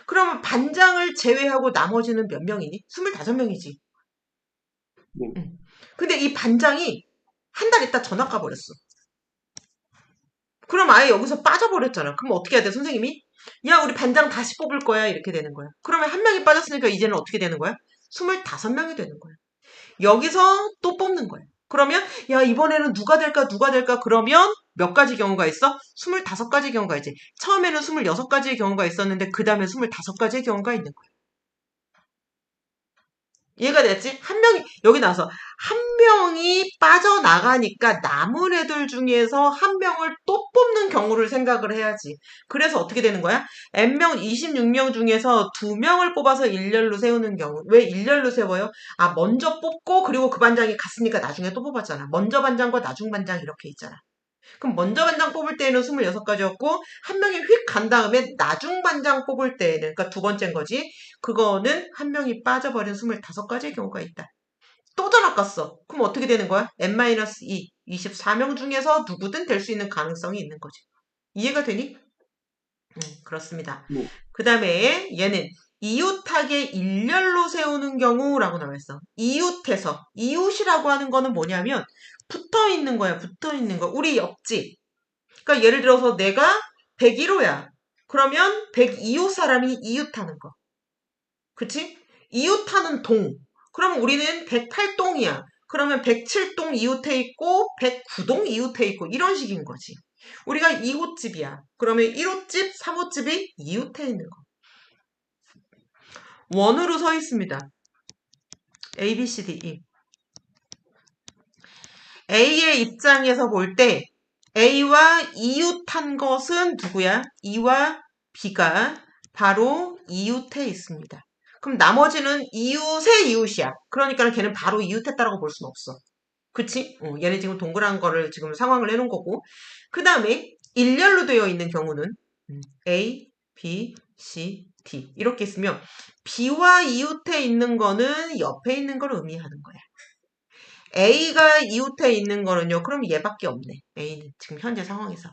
그러면 반장을 제외하고 나머지는 몇 명이니? 25명이지. 네. 응. 근데 이 반장이 한 달 있다 전학 가버렸어. 그럼 아예 여기서 빠져버렸잖아. 그럼 어떻게 해야 돼, 선생님이? 야, 우리 반장 다시 뽑을 거야. 이렇게 되는 거야. 그러면 한 명이 빠졌으니까 이제는 어떻게 되는 거야? 25명이 되는 거야. 여기서 또 뽑는 거야. 그러면 야, 이번에는 누가 될까 누가 될까 그러면 몇 가지 경우가 있어? 25가지 경우가 있지. 처음에는 26가지의 경우가 있었는데 그 다음에 25가지의 경우가 있는 거야. 이해가 됐지? 한 명이 여기 나와서 한 명이 빠져나가니까 남은 애들 중에서 한 명을 또 뽑는 경우를 생각을 해야지. 그래서 어떻게 되는 거야? N명 26명 중에서 2명을 뽑아서 일렬로 세우는 경우. 왜 일렬로 세워요? 아, 먼저 뽑고 그리고 그 반장이 갔으니까 나중에 또 뽑았잖아. 먼저 반장과 나중 반장 이렇게 있잖아. 그럼 먼저 반장 뽑을 때에는 26가지였고 한 명이 휙 간 다음에 나중 반장 뽑을 때에는 그러니까 두 번째인 거지. 그거는 한 명이 빠져버린 25가지의 경우가 있다. 또 전학 갔어. 그럼 어떻게 되는 거야? N-2, 24명 중에서 누구든 될 수 있는 가능성이 있는 거지. 이해가 되니? 그렇습니다. 네. 그 다음에 얘는 이웃하게 일렬로 세우는 경우라고 나와 있어. 이웃해서. 이웃이라고 하는 거는 뭐냐면 붙어 있는 거야. 붙어 있는 거. 우리 옆집. 그러니까 예를 들어서 내가 101호야. 그러면 102호 사람이 이웃하는 거. 그치? 이웃하는 동. 그럼 우리는 108동이야. 그러면 107동 이웃해 있고 109동 이웃해 있고 이런 식인 거지. 우리가 2호집이야. 그러면 1호집, 3호집이 이웃해 있는 거. 원으로 서 있습니다. A, B, C, D, E. A의 입장에서 볼 때 A와 이웃한 것은 누구야? E와 B가 바로 이웃해 있습니다. 그럼 나머지는 이웃의 이웃이야. 그러니까 걔는 바로 이웃했다라고 볼 수는 없어. 그치? 얘네 지금 동그란 거를 지금 상황을 해놓은 거고. 그 다음에 일렬로 되어 있는 경우는 A, B, C, D 이렇게 있으면 B와 이웃해 있는 거는 옆에 있는 걸 의미하는 거야. A가 이웃해 있는 거는요. 그럼 얘밖에 없네. A는 지금 현재 상황에서.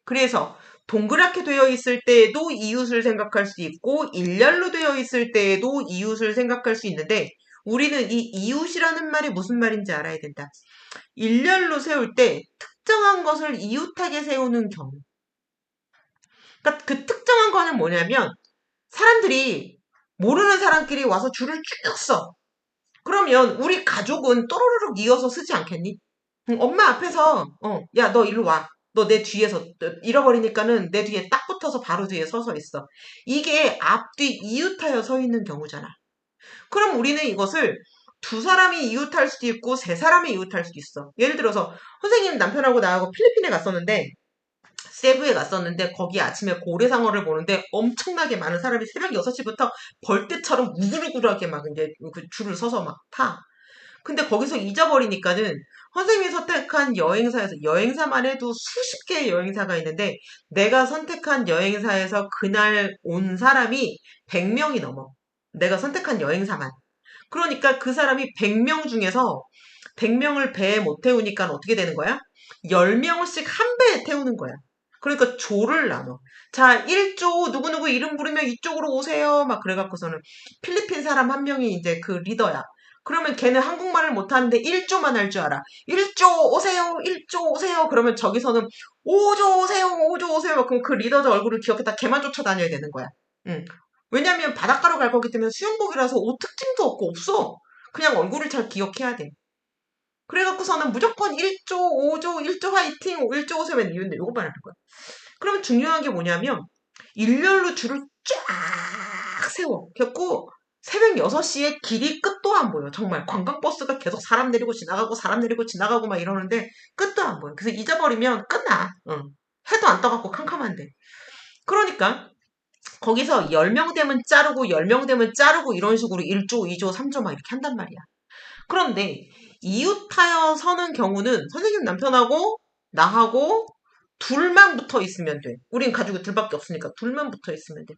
그래서 동그랗게 되어 있을 때에도 이웃을 생각할 수 있고 일렬로 되어 있을 때에도 이웃을 생각할 수 있는데 우리는 이 이웃이라는 말이 무슨 말인지 알아야 된다. 일렬로 세울 때 특정한 것을 이웃하게 세우는 경우. 그러니까 그 특정한 거는 뭐냐면 사람들이 모르는 사람끼리 와서 줄을 쭉 서. 그러면 우리 가족은 또르르륵 이어서 쓰지 않겠니? 엄마 앞에서 야, 너 일로 와. 너 내 뒤에서 잃어버리니까는 내 뒤에 딱 붙어서 바로 뒤에 서서 있어. 이게 앞뒤 이웃하여 서 있는 경우잖아. 그럼 우리는 이것을 두 사람이 이웃할 수도 있고 세 사람이 이웃할 수도 있어. 예를 들어서 선생님 남편하고 나하고 필리핀에 갔었는데 세부에 갔었는데 거기 아침에 고래상어를 보는데 엄청나게 많은 사람이 새벽 6시부터 벌떼처럼 우글우글하게 막 이제 그 줄을 서서 막 타. 근데 거기서 잊어버리니까는 선생님이 선택한 여행사에서 여행사만 해도 수십 개의 여행사가 있는데 내가 선택한 여행사에서 그날 온 사람이 100명이 넘어. 내가 선택한 여행사만. 그러니까 그 사람이 100명 중에서 100명을 배에 못 태우니까 어떻게 되는 거야? 10명씩 한 배에 태우는 거야. 그러니까 조를 나눠. 자, 1조 누구누구 이름 부르면 이쪽으로 오세요. 막 그래갖고서는 필리핀 사람 한 명이 이제 그 리더야. 그러면 걔는 한국말을 못하는데 1조만 할 줄 알아. 1조 오세요. 1조 오세요. 그러면 저기서는 5조 오세요. 5조 오세요. 그럼 그 리더의 얼굴을 기억했다 걔만 쫓아다녀야 되는 거야. 응. 왜냐면 바닷가로 갈 거기 때문에 수영복이라서 옷 특징도 없고 없어. 그냥 얼굴을 잘 기억해야 돼. 그래갖고서는 무조건 1조, 5조, 1조 화이팅, 1조 오세요. 이런데 요거만 하는 거야. 그러면 중요한 게 뭐냐면 일렬로 줄을 쫙 세워. 그래갖고 새벽 6시에 길이 끝도 끝도 안 보여. 정말 관광버스가 계속 사람 내리고 지나가고 사람 내리고 지나가고 막 이러는데 끝도 안 보여. 그래서 잊어버리면 끝나. 해도 안 떠갖고 캄캄한데. 그러니까 거기서 10명 되면 자르고 10명 되면 자르고 이런 식으로 1조, 2조, 3조 막 이렇게 한단 말이야. 그런데 이웃하여 서는 경우는 선생님 남편하고 나하고 둘만 붙어 있으면 돼. 우린 가족이 둘밖에 없으니까 둘만 붙어 있으면 돼.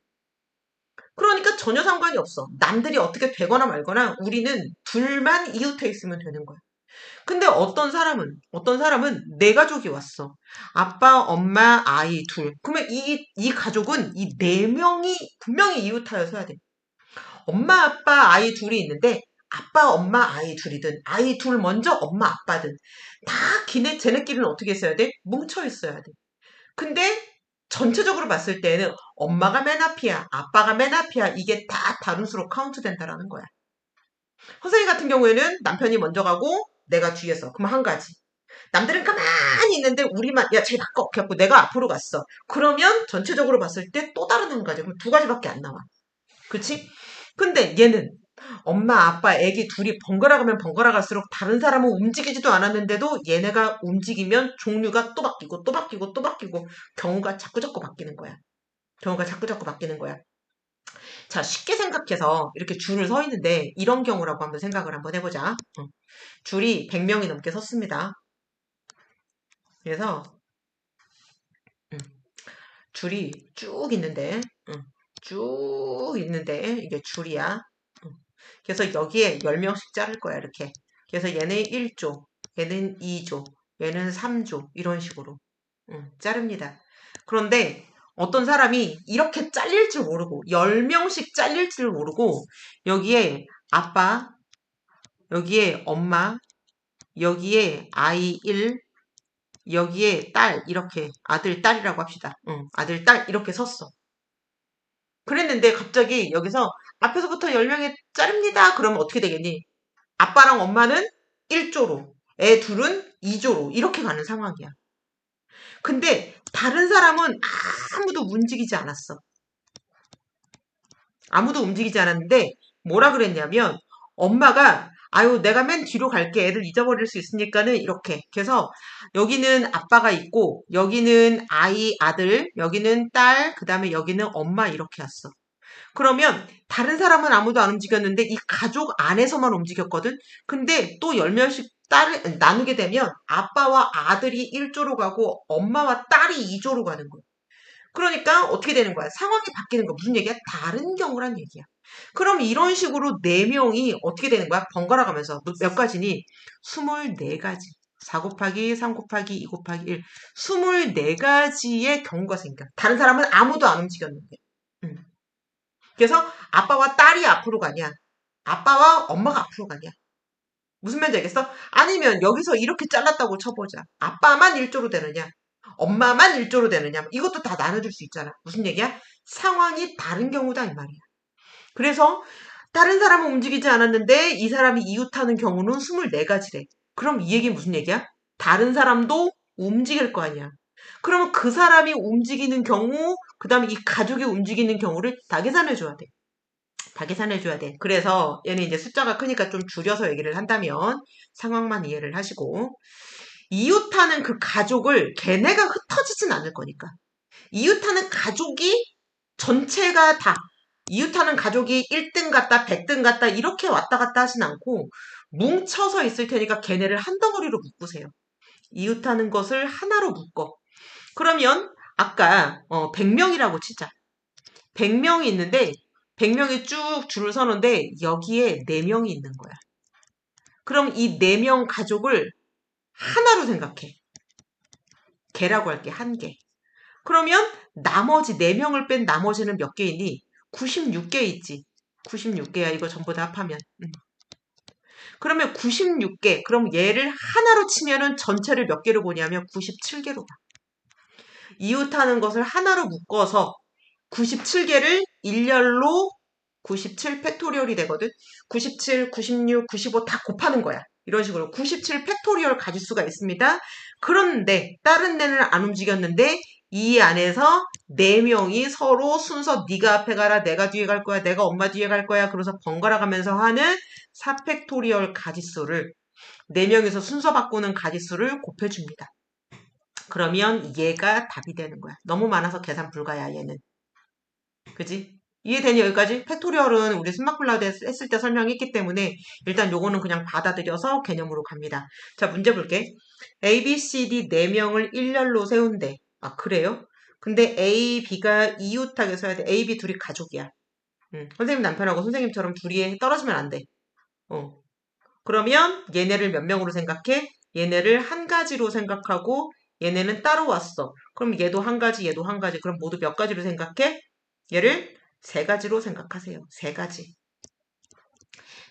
그러니까 전혀 상관이 없어. 남들이 어떻게 되거나 말거나 우리는 둘만 이웃해 있으면 되는 거야. 근데 어떤 사람은 내 가족이 왔어. 아빠, 엄마, 아이 둘. 그러면 이 가족은 이 네 명이 분명히 이웃하여 서야 돼. 엄마, 아빠, 아이 둘이 있는데 아빠, 엄마, 아이 둘이든 아이 둘 먼저 엄마, 아빠든 다 쟤네끼리는 어떻게 있어야 돼? 뭉쳐 있어야 돼. 근데 전체적으로 봤을 때는 엄마가 맨 앞이야, 아빠가 맨 앞이야. 이게 다 다른 수로 카운트 된다라는 거야. 선생님 같은 경우에는 남편이 먼저 가고 내가 뒤에서. 그럼 한 가지. 남들은 가만히 있는데 우리만 야, 쟤 바꿔. 그래갖고 내가 앞으로 갔어. 그러면 전체적으로 봤을 때 또 다른 한 가지. 그럼 두 가지밖에 안 나와. 그치? 근데 얘는 엄마, 아빠, 애기 둘이 번갈아 가면 번갈아 갈수록 다른 사람은 움직이지도 않았는데도 얘네가 움직이면 종류가 또 바뀌고 또 바뀌고 또 바뀌고 경우가 자꾸자꾸 바뀌는 거야. 경우가 자꾸자꾸 바뀌는 거야. 자, 쉽게 생각해서 이렇게 줄을 서 있는데 이런 경우라고 한번 생각을 한번 해보자. 줄이 100명이 넘게 섰습니다. 그래서 줄이 쭉 있는데 이게 줄이야. 그래서 여기에 10명씩 자를 거야, 이렇게. 그래서 얘는 1조, 얘는 2조, 얘는 3조, 이런 식으로 자릅니다. 그런데 어떤 사람이 이렇게 잘릴 줄 모르고, 10명씩 잘릴 줄 모르고, 여기에 아빠, 여기에 엄마, 여기에 아이 1, 여기에 딸, 이렇게, 아들, 딸이라고 합시다. 아들, 딸, 이렇게 섰어. 그랬는데 갑자기 여기서 앞에서부터 10명에 자릅니다. 그러면 어떻게 되겠니? 아빠랑 엄마는 1조로, 애 둘은 2조로 이렇게 가는 상황이야. 근데 다른 사람은 아무도 움직이지 않았어. 아무도 움직이지 않았는데 뭐라 그랬냐면 엄마가 아유 내가 맨 뒤로 갈게. 애들 잊어버릴 수 있으니까는 이렇게. 그래서 여기는 아빠가 있고 여기는 아이 아들, 여기는 딸, 그다음에 여기는 엄마 이렇게 왔어. 그러면 다른 사람은 아무도 안 움직였는데 이 가족 안에서만 움직였거든. 근데 또 10명씩 딸을 나누게 되면 아빠와 아들이 1조로 가고 엄마와 딸이 2조로 가는 거야. 그러니까 어떻게 되는 거야? 상황이 바뀌는 거야. 무슨 얘기야? 다른 경우란 얘기야. 그럼 이런 식으로 4명이 어떻게 되는 거야? 번갈아 가면서 몇 가지니? 24가지. 4 곱하기 3 곱하기 2 곱하기 1. 24가지의 경우가 생겨. 다른 사람은 아무도 안 움직였는데. 그래서 아빠와 딸이 앞으로 가냐? 아빠와 엄마가 앞으로 가냐? 무슨 말인지 알겠어? 아니면 여기서 이렇게 잘랐다고 쳐보자. 아빠만 1조로 되느냐? 엄마만 1조로 되느냐? 이것도 다 나눠줄 수 있잖아. 무슨 얘기야? 상황이 다른 경우다 이 말이야. 그래서 다른 사람은 움직이지 않았는데 이 사람이 이웃하는 경우는 24가지래. 그럼 이 얘기는 무슨 얘기야? 다른 사람도 움직일 거 아니야. 그러면 그 사람이 움직이는 경우, 그 다음에 이 가족이 움직이는 경우를 다 계산해줘야 돼. 다 계산해줘야 돼. 그래서 얘는 이제 숫자가 크니까 좀 줄여서 얘기를 한다면 상황만 이해를 하시고 이웃하는 그 가족을 걔네가 흩어지진 않을 거니까. 이웃하는 가족이 전체가 다 이웃하는 가족이 1등 같다, 100등 같다 이렇게 왔다 갔다 하진 않고 뭉쳐서 있을 테니까 걔네를 한 덩어리로 묶으세요. 이웃하는 것을 하나로 묶어. 그러면 아까 100명이라고 치자. 100명이 있는데 100명이 쭉 줄을 서는데 여기에 4명이 있는 거야. 그럼 이 4명 가족을 하나로 생각해. 개라고 할게. 한 개. 그러면 나머지 4명을 뺀 나머지는 몇 개이니? 96개 있지. 96개야. 이거 전부 다 합하면. 그러면 96개. 그럼 얘를 하나로 치면은 전체를 몇 개로 보냐면 97개로 봐. 이웃하는 것을 하나로 묶어서 97개를 일렬로 97 팩토리얼이 되거든. 97, 96, 95 다 곱하는 거야. 이런 식으로 97 팩토리얼 가질 수가 있습니다. 그런데 다른 데는 안 움직였는데 이 안에서 4명이 서로 순서 네가 앞에 가라, 내가 뒤에 갈 거야, 내가 엄마 뒤에 갈 거야. 그래서 번갈아 가면서 하는 4팩토리얼 가지수를 4명이서 순서 바꾸는 가지수를 곱해줍니다. 그러면 얘가 답이 되는 거야. 너무 많아서 계산 불가야 얘는. 그지? 이해되니 여기까지? 팩토리얼은 우리 스마클라우드 했을 때 설명했기 때문에 일단 요거는 그냥 받아들여서 개념으로 갑니다. 자, 문제 볼게. A, B, C, D 4명을 일렬로 세운대. 아, 그래요? 근데 A, B가 이웃하게 서야 돼. A, B 둘이 가족이야. 선생님 남편하고 선생님처럼 둘이 떨어지면 안 돼. 그러면 얘네를 몇 명으로 생각해? 얘네를 한 가지로 생각하고 얘네는 따로 왔어. 그럼 얘도 한 가지, 얘도 한 가지. 그럼 모두 몇 가지로 생각해? 얘를 3가지로 생각하세요. 3가지.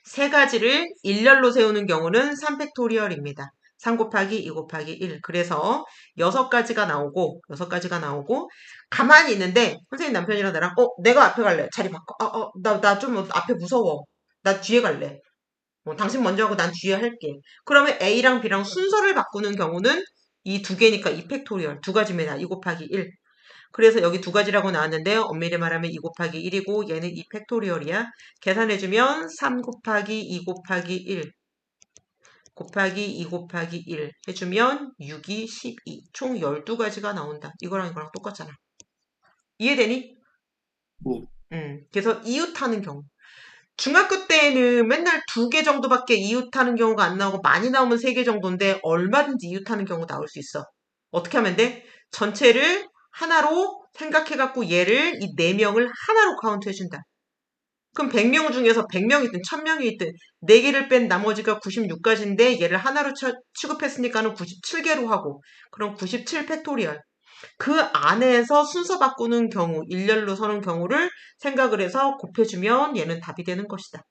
3가지를 일렬로 세우는 경우는 3팩토리얼입니다. 3 곱하기 2 곱하기 1. 그래서 6가지가 나오고, 가만히 있는데, 선생님 남편이랑 나랑, 내가 앞에 갈래. 자리 바꿔. 나 좀 앞에 무서워. 나 뒤에 갈래. 당신 먼저 하고 난 뒤에 할게. 그러면 A랑 B랑 순서를 바꾸는 경우는 이 2개니까 2팩토리얼. 2가지입니다. 2 곱하기 1. 그래서 여기 2가지라고 나왔는데 엄밀히 말하면 2 곱하기 1이고 얘는 2팩토리얼이야. 계산해주면 3 곱하기 2 곱하기 1 곱하기 2 곱하기 1 해주면 6이 12. 총 12가지가 나온다. 이거랑 똑같잖아. 이해되니? 그래서 이웃하는 경우. 중학교 때는 맨날 2개 정도밖에 이웃하는 경우가 안 나오고 많이 나오면 3개 정도인데 얼마든지 이웃하는 경우 나올 수 있어. 어떻게 하면 돼? 전체를 하나로 생각해갖고 얘를 이 4명을 하나로 카운트 해준다. 그럼 100명 중에서 100명이든 1000명이든 4개를 뺀 나머지가 96가지인데 얘를 하나로 취급했으니까는 97개로 하고 그럼 97 팩토리얼. 그 안에서 순서 바꾸는 경우, 일렬로 서는 경우를 생각을 해서 곱해주면 얘는 답이 되는 것이다.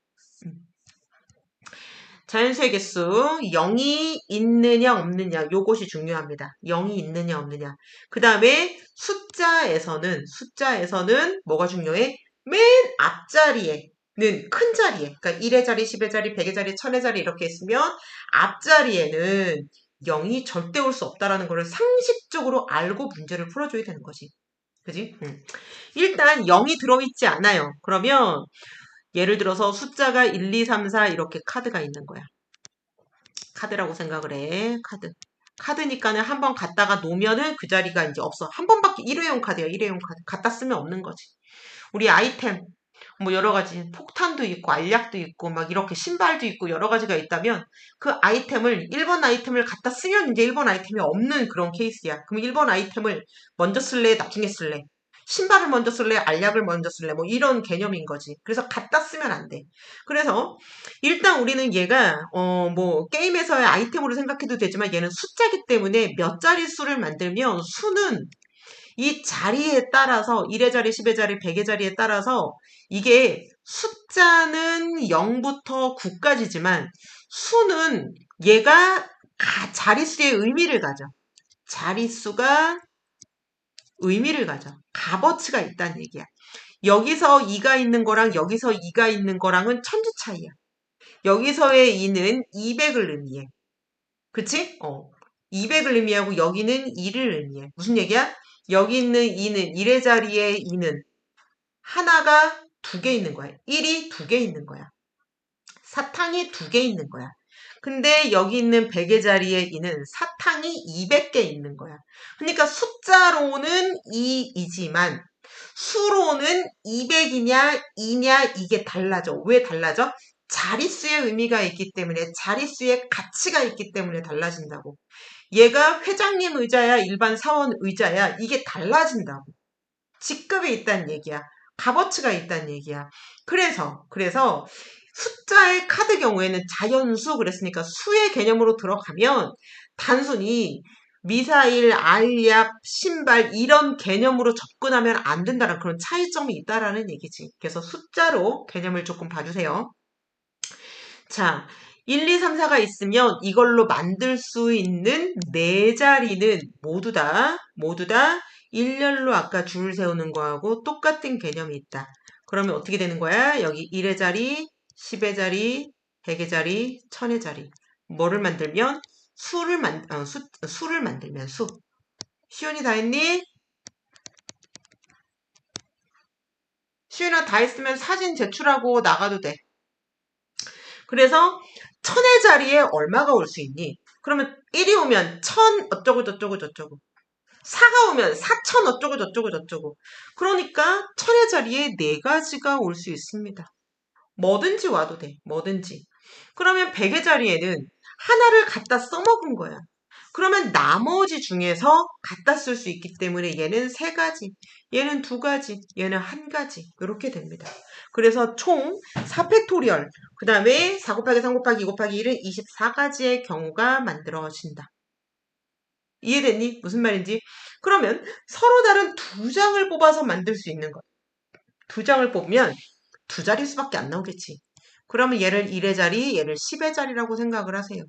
자연수의 개수 0이 있느냐 없느냐 요것이 중요합니다. 0이 있느냐 없느냐. 그 다음에 숫자에서는 뭐가 중요해? 맨 앞자리에는 큰 자리에 그러니까 1의 자리, 10의 자리, 100의 자리, 1000의 자리 이렇게 있으면 앞자리에는 0이 절대 올 수 없다라는 것을 상식적으로 알고 문제를 풀어줘야 되는 거지. 그지? 일단 0이 들어있지 않아요. 그러면 예를 들어서 숫자가 1, 2, 3, 4 이렇게 카드가 있는 거야. 카드라고 생각을 해. 카드니까는 한 번 갖다가 놓으면은 그 자리가 이제 없어. 한 번밖에 일회용 카드야. 일회용 카드. 갖다 쓰면 없는 거지. 우리 아이템 뭐 여러 가지 폭탄도 있고 알약도 있고 막 이렇게 신발도 있고 여러 가지가 있다면 그 아이템을 1번 아이템을 갖다 쓰면 이제 1번 아이템이 없는 그런 케이스야. 그럼 1번 아이템을 먼저 쓸래? 나중에 쓸래? 신발을 먼저 쓸래? 알약을 먼저 쓸래? 뭐 이런 개념인 거지. 그래서 갖다 쓰면 안 돼. 그래서 일단 우리는 얘가 뭐 게임에서의 아이템으로 생각해도 되지만 얘는 숫자기 때문에 몇 자리 수를 만들면 수는 이 자리에 따라서 1의 자리, 10의 자리, 100의 자리에 따라서 이게 숫자는 0부터 9까지지만 수는 얘가 자릿수의 의미를 가져. 자릿수가 의미를 가져. 값어치가 있다는 얘기야. 여기서 2가 있는 거랑 여기서 2가 있는 거랑은 천지 차이야. 여기서의 2는 200을 의미해. 그치? 200을 의미하고 여기는 2를 의미해. 무슨 얘기야? 여기 있는 2는 1의 자리에 2는 하나가 2개 있는 거야. 1이 2개 있는 거야. 사탕이 2개 있는 거야. 근데 여기 있는 100의 자리에 2는 사탕이 200개 있는 거야. 그러니까 숫자로는 2이지만 수로는 200이냐 2냐 이게 달라져. 왜 달라져? 자릿수의 의미가 있기 때문에 자릿수의 가치가 있기 때문에 달라진다고. 얘가 회장님 의자야 일반 사원 의자야 이게 달라진다고. 직급이 있다는 얘기야. 값어치가 있다는 얘기야. 그래서 숫자의 카드 경우에는 자연수 그랬으니까 수의 개념으로 들어가면 단순히 미사일, 알약, 신발 이런 개념으로 접근하면 안 된다는 그런 차이점이 있다라는 얘기지. 그래서 숫자로 개념을 조금 봐주세요. 자, 1, 2, 3, 4가 있으면 이걸로 만들 수 있는 4자리는 모두 다 일렬로 아까 줄 세우는 거하고 똑같은 개념이 있다. 그러면 어떻게 되는 거야? 여기 1의 자리, 10의 자리, 100의 자리, 1000의 자리. 뭐를 만들면? 수를 만들면 수. 시온이 다 했니? 시윤아 다 했으면 사진 제출하고 나가도 돼. 그래서 1000의 자리에 얼마가 올 수 있니? 그러면 1이 오면 1000 어쩌고 저쩌고 저쩌고. 4가 오면 4000 어쩌고 저쩌고 저쩌고. 그러니까 1000의 자리에 4가지가 올 수 있습니다. 뭐든지 와도 돼. 뭐든지. 그러면 100의 자리에는 하나를 갖다 써먹은 거야. 그러면 나머지 중에서 갖다 쓸 수 있기 때문에 얘는 3가지, 얘는 2가지, 얘는 1가지 이렇게 됩니다. 그래서 총 4팩토리얼, 그 다음에 4 곱하기 3 곱하기 2 곱하기 1은 24가지의 경우가 만들어진다. 이해됐니? 무슨 말인지? 그러면 서로 다른 2장을 뽑아서 만들 수 있는 것. 2장을 뽑으면 2자릿수밖에 안 나오겠지. 그러면 얘를 1의 자리, 얘를 10의 자리라고 생각을 하세요.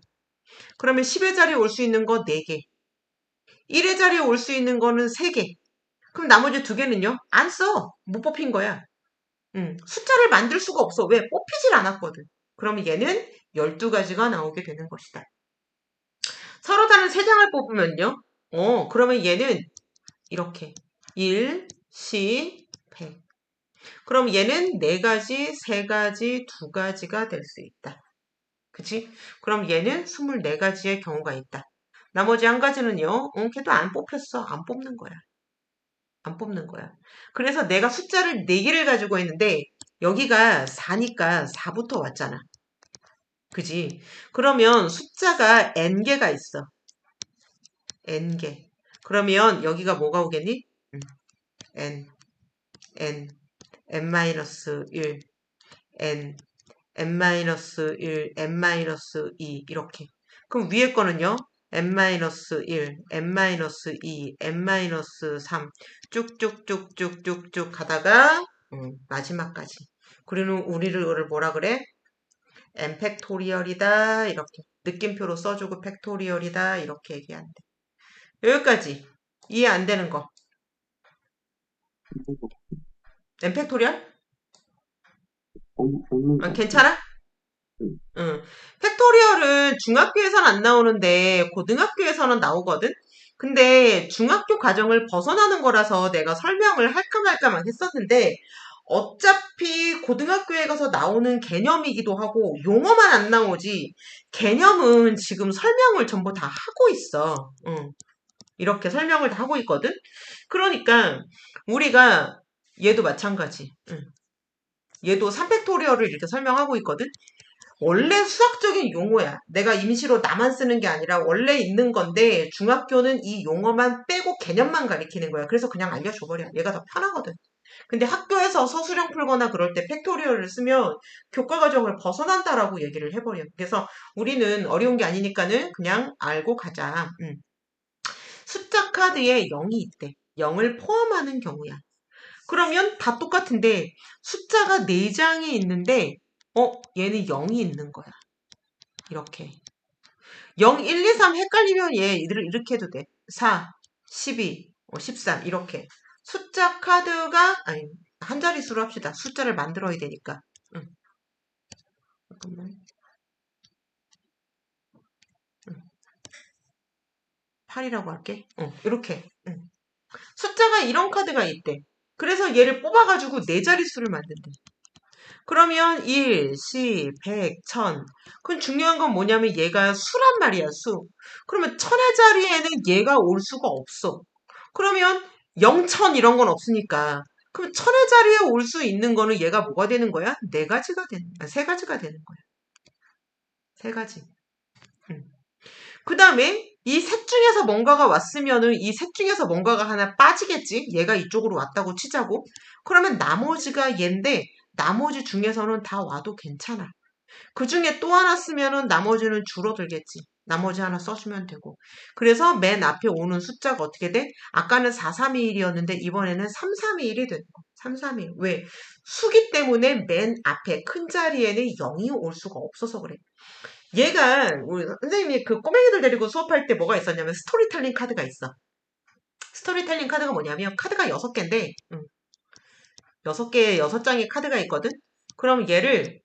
그러면 10의 자리에 올 수 있는 거 4개. 1의 자리에 올 수 있는 거는 3개. 그럼 나머지 2개는요? 안 써. 못 뽑힌 거야. 숫자를 만들 수가 없어. 왜? 뽑히질 않았거든. 그러면 얘는 12가지가 나오게 되는 것이다. 서로 다른 3장을 뽑으면요. 그러면 얘는 이렇게 1, 10, 100. 그럼 얘는 4가지, 3가지, 2가지가 될 수 있다. 그치? 그럼 얘는 24가지의 경우가 있다. 나머지 1가지는요, 걔도 안 뽑혔어. 안 뽑는 거야. 안 뽑는 거야. 그래서 내가 숫자를 4개를 가지고 있는데, 여기가 4니까 4부터 왔잖아. 그지? 그러면 숫자가 n개가 있어. n개. 그러면 여기가 뭐가 오겠니? n, n, n-1, n, n-1, n-2 이렇게. 그럼 위에 거는요. n-1, n-2, n-3 쭉쭉쭉쭉쭉쭉 가다가 마지막까지. 그리고 우리를 뭐라 그래? n 팩토리얼이다 이렇게 느낌표로 써주고 팩토리얼이다 이렇게 얘기한대. 여기까지 이해 안 되는 거. n 팩토리얼? 괜찮아? 응. 응. 팩토리얼은 중학교에서는 안 나오는데 고등학교에서는 나오거든? 근데 중학교 과정을 벗어나는 거라서 내가 설명을 할까 말까만 했었는데 어차피 고등학교에 가서 나오는 개념이기도 하고 용어만 안 나오지 개념은 지금 설명을 전부 다 하고 있어. 응. 이렇게 설명을 다 하고 있거든? 그러니까 우리가 얘도 마찬가지. 응. 얘도 3팩토리얼을 이렇게 설명하고 있거든? 원래 수학적인 용어야. 내가 임시로 나만 쓰는 게 아니라 원래 있는 건데 중학교는 이 용어만 빼고 개념만 가리키는 거야. 그래서 그냥 알려줘버려. 얘가 더 편하거든. 근데 학교에서 서술형 풀거나 그럴 때 팩토리얼을 쓰면 교과 과정을 벗어난다라고 얘기를 해버려. 그래서 우리는 어려운 게 아니니까는 그냥 알고 가자. 숫자 카드에 0이 있대. 0을 포함하는 경우야. 그러면 다 똑같은데 숫자가 4장이 있는데 얘는 0이 있는 거야. 이렇게. 0, 1, 2, 3 헷갈리면 얘를 이렇게 해도 돼. 4, 12, 13 이렇게. 숫자 카드가 아니 한 자릿수로 합시다. 숫자를 만들어야 되니까. 응. 잠깐만. 8이라고 할게. 이렇게. 숫자가 이런 카드가 있대. 그래서 얘를 뽑아가지고 4자릿수를 만든대. 그러면 1, 10, 100, 1000. 그럼 중요한 건 뭐냐면 얘가 수란 말이야, 수. 그러면 1000의 자리에는 얘가 올 수가 없어. 그러면 0,1000 이런 건 없으니까. 그럼 1000의 자리에 올 수 있는 거는 얘가 뭐가 되는 거야? 4가지가 되는 거야. 3가지가 되는 거야. 3가지. 그 다음에 이 셋 중에서 뭔가가 왔으면은 이 셋 중에서 뭔가가 하나 빠지겠지? 얘가 이쪽으로 왔다고 치자고. 그러면 나머지가 얘인데 나머지 중에서는 다 와도 괜찮아. 그 중에 또 하나 쓰면은 나머지는 줄어들겠지. 나머지 하나 써주면 되고. 그래서 맨 앞에 오는 숫자가 어떻게 돼? 아까는 4321이었는데 이번에는 3321이 되는 거. 3321. 왜? 수기 때문에 맨 앞에 큰 자리에는 0이 올 수가 없어서 그래. 얘가 우리 선생님이 그 꼬맹이들 데리고 수업할 때 뭐가 있었냐면 스토리텔링 카드가 있어. 스토리텔링 카드가 뭐냐면 카드가 6개인데 6개, 6장의 카드가 있거든? 그럼 얘를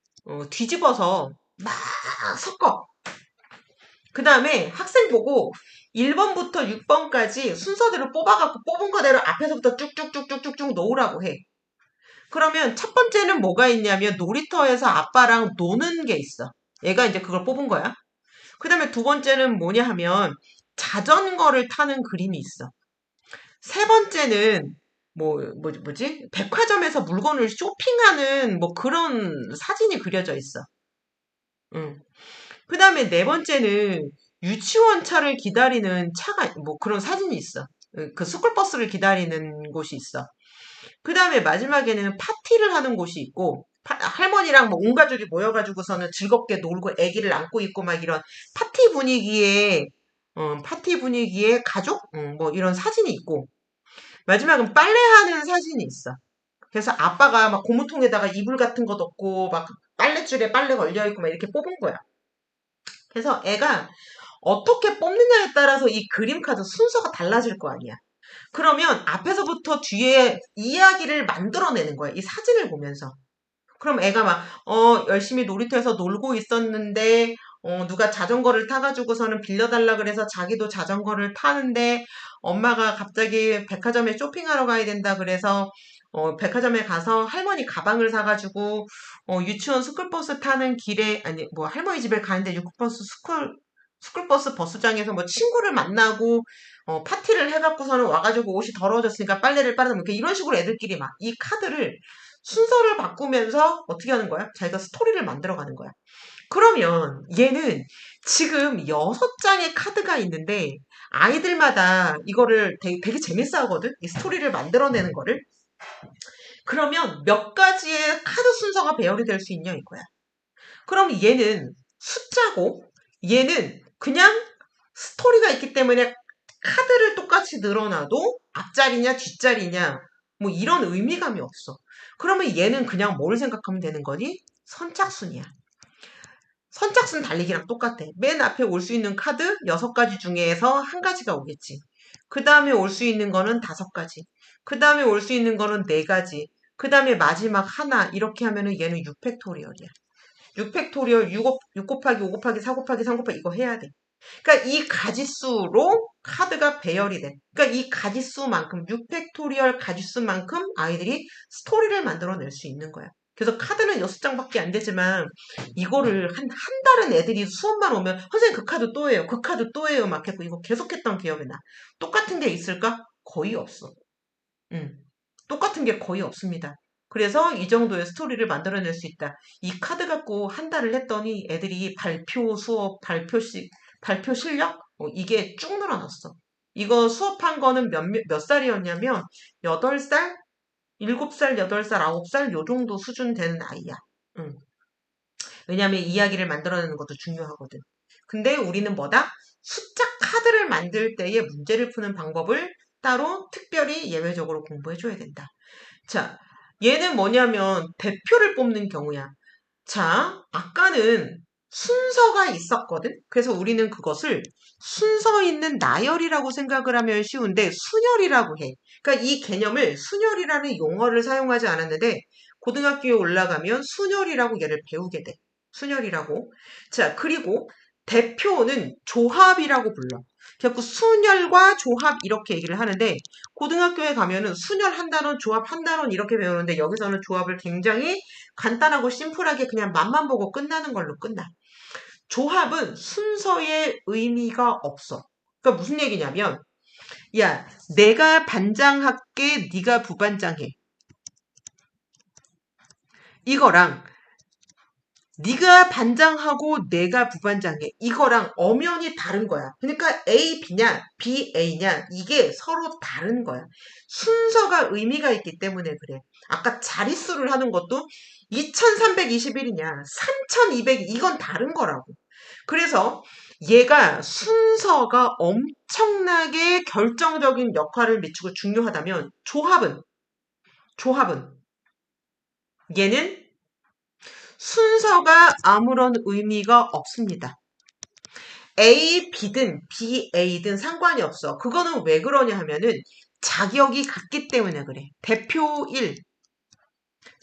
뒤집어서 막 섞어. 그 다음에 학생 보고 1번부터 6번까지 순서대로 뽑아갖고 뽑은 거대로 앞에서부터 쭉쭉쭉쭉쭉쭉 놓으라고 해. 그러면 첫 번째는 뭐가 있냐면 놀이터에서 아빠랑 노는 게 있어. 얘가 이제 그걸 뽑은 거야. 그 다음에 두 번째는 뭐냐 하면 자전거를 타는 그림이 있어. 세 번째는 뭐지? 백화점에서 물건을 쇼핑하는 뭐 그런 사진이 그려져 있어. 응. 그 다음에 네 번째는 유치원 차를 기다리는 차가, 뭐 그런 사진이 있어. 그 스쿨버스를 기다리는 곳이 있어. 그 다음에 마지막에는 파티를 하는 곳이 있고, 할머니랑 뭐 온 가족이 모여가지고서는 즐겁게 놀고 아기를 안고 있고 막 이런 파티 분위기의 가족? 뭐 이런 사진이 있고, 마지막은 빨래하는 사진이 있어. 그래서 아빠가 막 고무통에다가 이불 같은 거 넣고 막 빨랫줄에 빨래 걸려있고 막 이렇게 뽑은 거야. 그래서 애가 어떻게 뽑느냐에 따라서 이 그림 카드 순서가 달라질 거 아니야. 그러면 앞에서부터 뒤에 이야기를 만들어내는 거야. 이 사진을 보면서. 그럼 애가 막, 열심히 놀이터에서 놀고 있었는데, 누가 자전거를 타가지고서는 빌려달라 그래서 자기도 자전거를 타는데, 엄마가 갑자기 백화점에 쇼핑하러 가야 된다 그래서, 백화점에 가서 할머니 가방을 사가지고, 유치원 스쿨버스 타는 길에, 아니, 뭐, 할머니 집에 가는데 스쿨버스 버스장에서 뭐 친구를 만나고, 파티를 해갖고서는 와가지고 옷이 더러워졌으니까 빨래를 빨아서 뭐 이런 식으로 애들끼리 막 이 카드를 순서를 바꾸면서 어떻게 하는 거야? 자기가 스토리를 만들어가는 거야. 그러면 얘는 지금 6장의 카드가 있는데 아이들마다 이거를 되게 재밌어 하거든? 이 스토리를 만들어내는 거를. 그러면 몇 가지의 카드 순서가 배열이 될 수 있냐 이거야. 그럼 얘는 숫자고 얘는 그냥 스토리가 있기 때문에 카드를 똑같이 늘어놔도 앞자리냐 뒷자리냐 뭐 이런 의미감이 없어. 그러면 얘는 그냥 뭘 생각하면 되는 거니? 선착순이야. 선착순 달리기랑 똑같아. 맨 앞에 올 수 있는 카드 6가지 중에서 한 가지가 오겠지. 그 다음에 올 수 있는 거는 5가지. 그 다음에 올 수 있는 거는 4가지. 그 다음에 마지막 하나 이렇게 하면은 얘는 6팩토리얼이야. 6팩토리얼 6 곱하기 5 곱하기 4 곱하기 3 곱하기 이거 해야 돼. 그러니까 이 가지수로 카드가 배열이 돼. 그러니까 이 가지수만큼 6팩토리얼 가지수만큼 아이들이 스토리를 만들어낼 수 있는 거야. 그래서 카드는 6장밖에 안 되지만 이거를 한 달은 애들이 수업만 오면 선생님 그 카드 또 해요. 그 카드 또 해요. 막 했고 이거 계속했던 기억이 나. 똑같은 게 있을까? 거의 없어. 음. 똑같은 게 거의 없습니다. 그래서 이 정도의 스토리를 만들어낼 수 있다. 이 카드 갖고 한 달을 했더니 애들이 발표 수업, 발표 실력? 이게 쭉 늘어났어. 이거 수업한 거는 몇 살이었냐면 8살, 7살, 8살, 9살 요 정도 수준 되는 아이야. 응. 왜냐하면 이야기를 만들어내는 것도 중요하거든. 근데 우리는 뭐다? 숫자 카드를 만들 때에 문제를 푸는 방법을 따로 특별히 예외적으로 공부해줘야 된다. 자, 얘는 뭐냐면 대표를 뽑는 경우야. 자, 아까는 순서가 있었거든? 그래서 우리는 그것을 순서 있는 나열이라고 생각을 하면 쉬운데 순열이라고 해. 그러니까 이 개념을 순열이라는 용어를 사용하지 않았는데 고등학교에 올라가면 순열이라고 얘를 배우게 돼. 순열이라고. 자, 그리고 대표는 조합이라고 불러. 결국 순열과 조합 이렇게 얘기를 하는데 고등학교에 가면은 순열 한 단원, 조합 한 단원 이렇게 배우는데 여기서는 조합을 굉장히 간단하고 심플하게 그냥 맛만 보고 끝나는 걸로 끝나. 조합은 순서의 의미가 없어. 그러니까 무슨 얘기냐면 야, 내가 반장할게, 네가 부반장해. 이거랑 네가 반장하고 내가 부반장해. 이거랑 엄연히 다른 거야. 그러니까 A, B냐, B, A냐 이게 서로 다른 거야. 순서가 의미가 있기 때문에 그래. 아까 자릿수를 하는 것도 2321이냐, 3200 이건 다른 거라고. 그래서 얘가 순서가 엄청나게 결정적인 역할을 미치고 중요하다면 조합은 얘는 순서가 아무런 의미가 없습니다. A, B든 B, A든 상관이 없어. 그거는 왜 그러냐 하면은 자격이 같기 때문에 그래. 대표 1,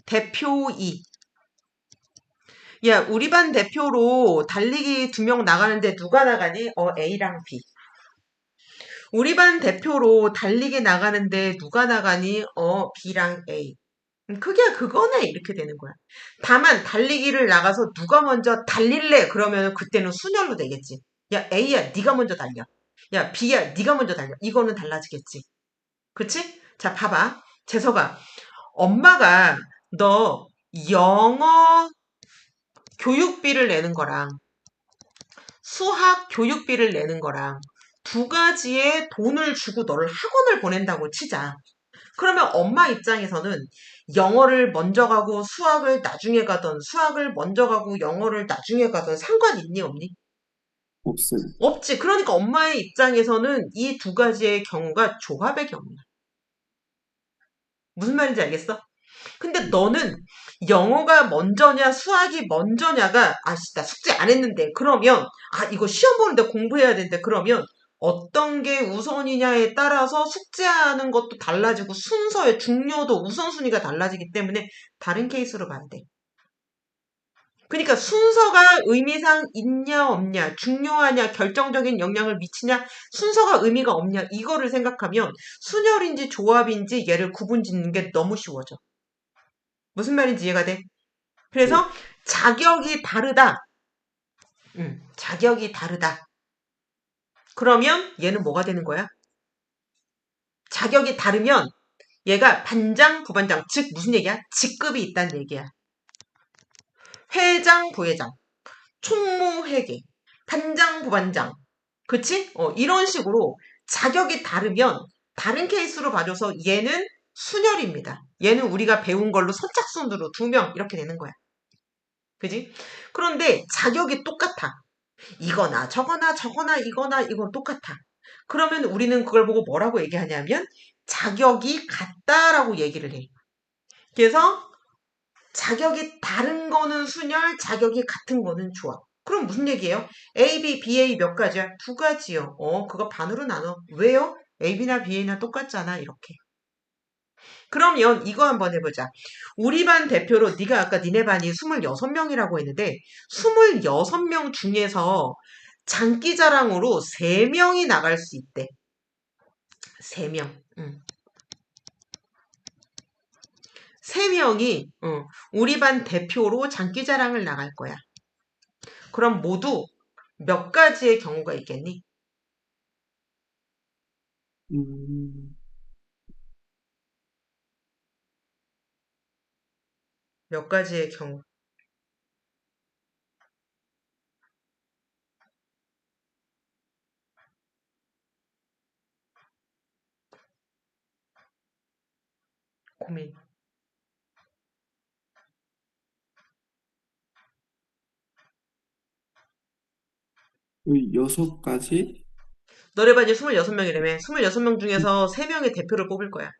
대표 2. 야, 우리 반 대표로 달리기 2명 나가는데 누가 나가니? A랑 B. 우리 반 대표로 달리기 나가는데 누가 나가니? B랑 A. 크기가 그거네 이렇게 되는 거야. 다만 달리기를 나가서 누가 먼저 달릴래 그러면 그때는 순열로 되겠지. 야 A야 네가 먼저 달려. 야 B야 네가 먼저 달려. 이거는 달라지겠지. 그치? 자 봐봐. 재석아 엄마가 너 영어 교육비를 내는 거랑 수학 교육비를 내는 거랑 두 가지의 돈을 주고 너를 학원을 보낸다고 치자. 그러면 엄마 입장에서는 영어를 먼저 가고 수학을 나중에 가던 수학을 먼저 가고 영어를 나중에 가던 상관 있니 없니? 없어요. 없지. 그러니까 엄마의 입장에서는 이 두 가지의 경우가 조합의 경우야. 무슨 말인지 알겠어? 근데 너는 영어가 먼저냐 수학이 먼저냐가 아씨 나 숙제 안 했는데 그러면 아 이거 시험 보는데 공부해야 되는데 그러면 어떤 게 우선이냐에 따라서 숙제하는 것도 달라지고 순서의 중요도 우선순위가 달라지기 때문에 다른 케이스로 봐야 돼. 그러니까 순서가 의미상 있냐 없냐 중요하냐 결정적인 영향을 미치냐 순서가 의미가 없냐 이거를 생각하면 순열인지 조합인지 얘를 구분짓는 게 너무 쉬워져. 무슨 말인지 이해가 돼? 네. 그래서 자격이 다르다. 자격이 다르다. 그러면 얘는 뭐가 되는 거야? 자격이 다르면 얘가 반장, 부반장, 즉 무슨 얘기야? 직급이 있다는 얘기야. 회장, 부회장, 총무, 회계, 반장, 부반장. 그치? 이런 식으로 자격이 다르면 다른 케이스로 봐줘서 얘는 순열입니다. 얘는 우리가 배운 걸로 선착순으로 2명 이렇게 되는 거야. 그지? 그런데 자격이 똑같아. 이거나 저거나 저거나 이거나 이건 똑같아. 그러면 우리는 그걸 보고 뭐라고 얘기하냐면 자격이 같다라고 얘기를 해. 그래서 자격이 다른 거는 순열, 자격이 같은 거는 조합. 그럼 무슨 얘기예요? A, B, BA 몇 가지야? 2가지요. 그거 반으로 나눠. 왜요? AB나 BA나 똑같잖아. 이렇게. 그러면 이거 한번 해보자. 우리 반 대표로 네가 아까 니네 반이 26명이라고 했는데 26명 중에서 장기자랑으로 3명이 나갈 수 있대. 3명. 3명이 우리 반 대표로 장기자랑을 나갈 거야. 그럼 모두 몇 가지의 경우가 있겠니? 음, 몇 가지의 경우. 고민. 그 6가지? 너네 반이 26명이라며. 26명 중에서 3명의 대표를 뽑을 거야.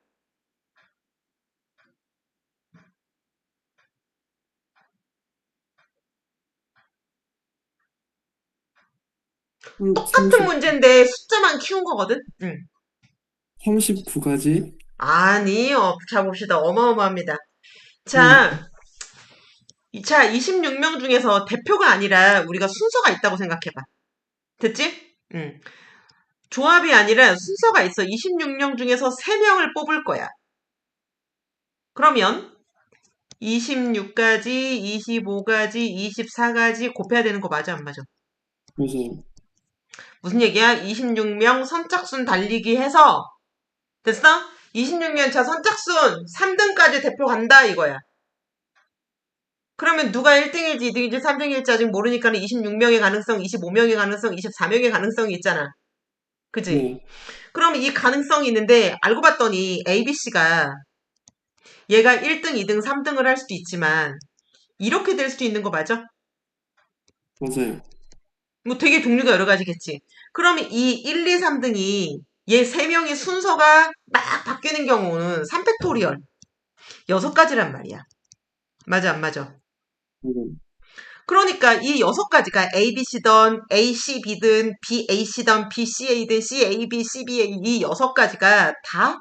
똑같은 30, 문제인데 숫자만 키운 거거든? 응. 39가지? 아니요. 자, 봅시다. 어마어마합니다. 음, 자, 26명 중에서 대표가 아니라 우리가 순서가 있다고 생각해봐. 됐지? 응. 조합이 아니라 순서가 있어. 26명 중에서 3명을 뽑을 거야. 그러면 26가지, 25가지, 24가지 곱해야 되는 거 맞아, 안 맞아? 맞아요. 무슨 얘기야? 26명 선착순 달리기 해서 됐어? 26년 차 선착순 3등까지 대표 간다 이거야. 그러면 누가 1등일지 2등일지 3등일지 아직 모르니까는 26명의 가능성, 25명의 가능성, 24명의 가능성이 있잖아. 그지? 네, 그럼 이 가능성이 있는데 알고 봤더니 ABC가 얘가 1등, 2등, 3등을 할 수도 있지만 이렇게 될 수도 있는 거 맞아? 맞아요. 뭐 되게 종류가 여러 가지겠지. 그러면 이 1, 2, 3등이 얘 3명의 순서가 막 바뀌는 경우는 3팩토리얼 6가지란 말이야. 맞아, 안 맞아? 음, 그러니까 이 6가지가 A, B, C든 A, C, B든 B, A, C든 B, C, A든 C, A, B, C, B, A 이 6가지가 다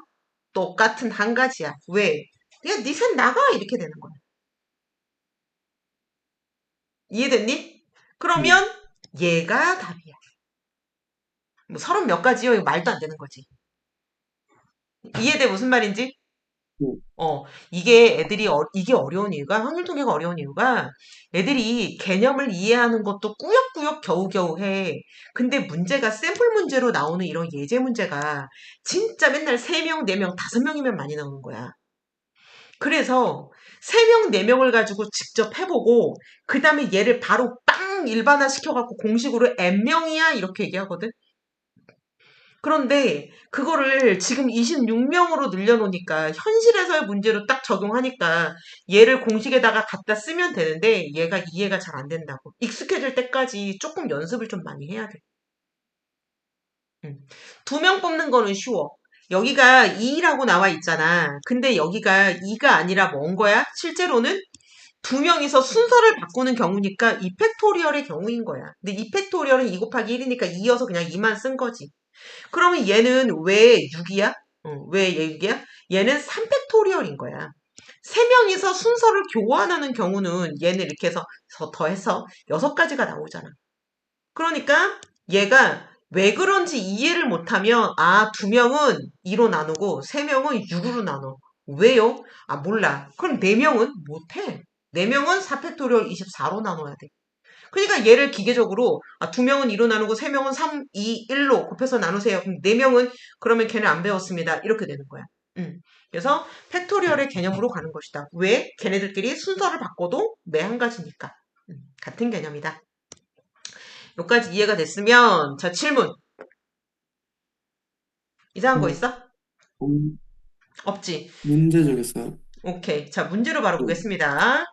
똑같은 한 가지야. 왜? 그냥 네 셋 나가 이렇게 되는 거야. 이해됐니? 네. 그러면 얘가 답이야. 뭐 30 몇 가지요? 이거 말도 안 되는 거지. 이해돼 무슨 말인지? 네. 이게 이게 어려운 이유가, 확률 통계가 어려운 이유가 애들이 개념을 이해하는 것도 꾸역꾸역 겨우겨우 해. 근데 문제가 샘플 문제로 나오는 이런 예제 문제가 진짜 맨날 3명, 4명, 5명이면 많이 나오는 거야. 그래서 3명, 4명을 가지고 직접 해보고, 그 다음에 얘를 바로 빵 일반화 시켜갖고 공식으로 N명이야 이렇게 얘기하거든? 그런데 그거를 지금 26명으로 늘려놓으니까 현실에서의 문제로 딱 적용하니까 얘를 공식에다가 갖다 쓰면 되는데 얘가 이해가 잘 안 된다고. 익숙해질 때까지 조금 연습을 좀 많이 해야 돼. 2명 뽑는 거는 쉬워. 여기가 2라고 나와 있잖아. 근데 여기가 2가 아니라 뭔 거야? 실제로는 2명이서 순서를 바꾸는 경우니까 이팩토리얼의 경우인 거야. 근데 이팩토리얼은 2 곱하기 1이니까 2여서 그냥 2만 쓴 거지. 그러면 얘는 왜 6이야? 왜 6이야? 얘는 3팩토리얼인 거야. 3명이서 순서를 교환하는 경우는 얘는 이렇게 해서 더해서 6가지가 나오잖아. 그러니까 얘가 왜 그런지 이해를 못하면 2명은 2로 나누고 3명은 6으로 나눠. 왜요? 몰라. 그럼 4명은 못해. 4명은 4팩토리얼 24로 나눠야 돼. 그러니까 얘를 기계적으로 2명은 2로 나누고 3명은 3, 2, 1로 곱해서 나누세요. 그럼 4명은 그러면 걔는 안 배웠습니다. 이렇게 되는 거야. 그래서 팩토리얼의 개념으로 가는 것이다. 왜? 걔네들끼리 순서를 바꿔도 매 한 가지니까. 같은 개념이다. 여기까지 이해가 됐으면 자 질문. 이상한 거 네. 있어? 문- 없지. 문제 주겠어요? 오케이. 자 문제로 바로 네. 보겠습니다.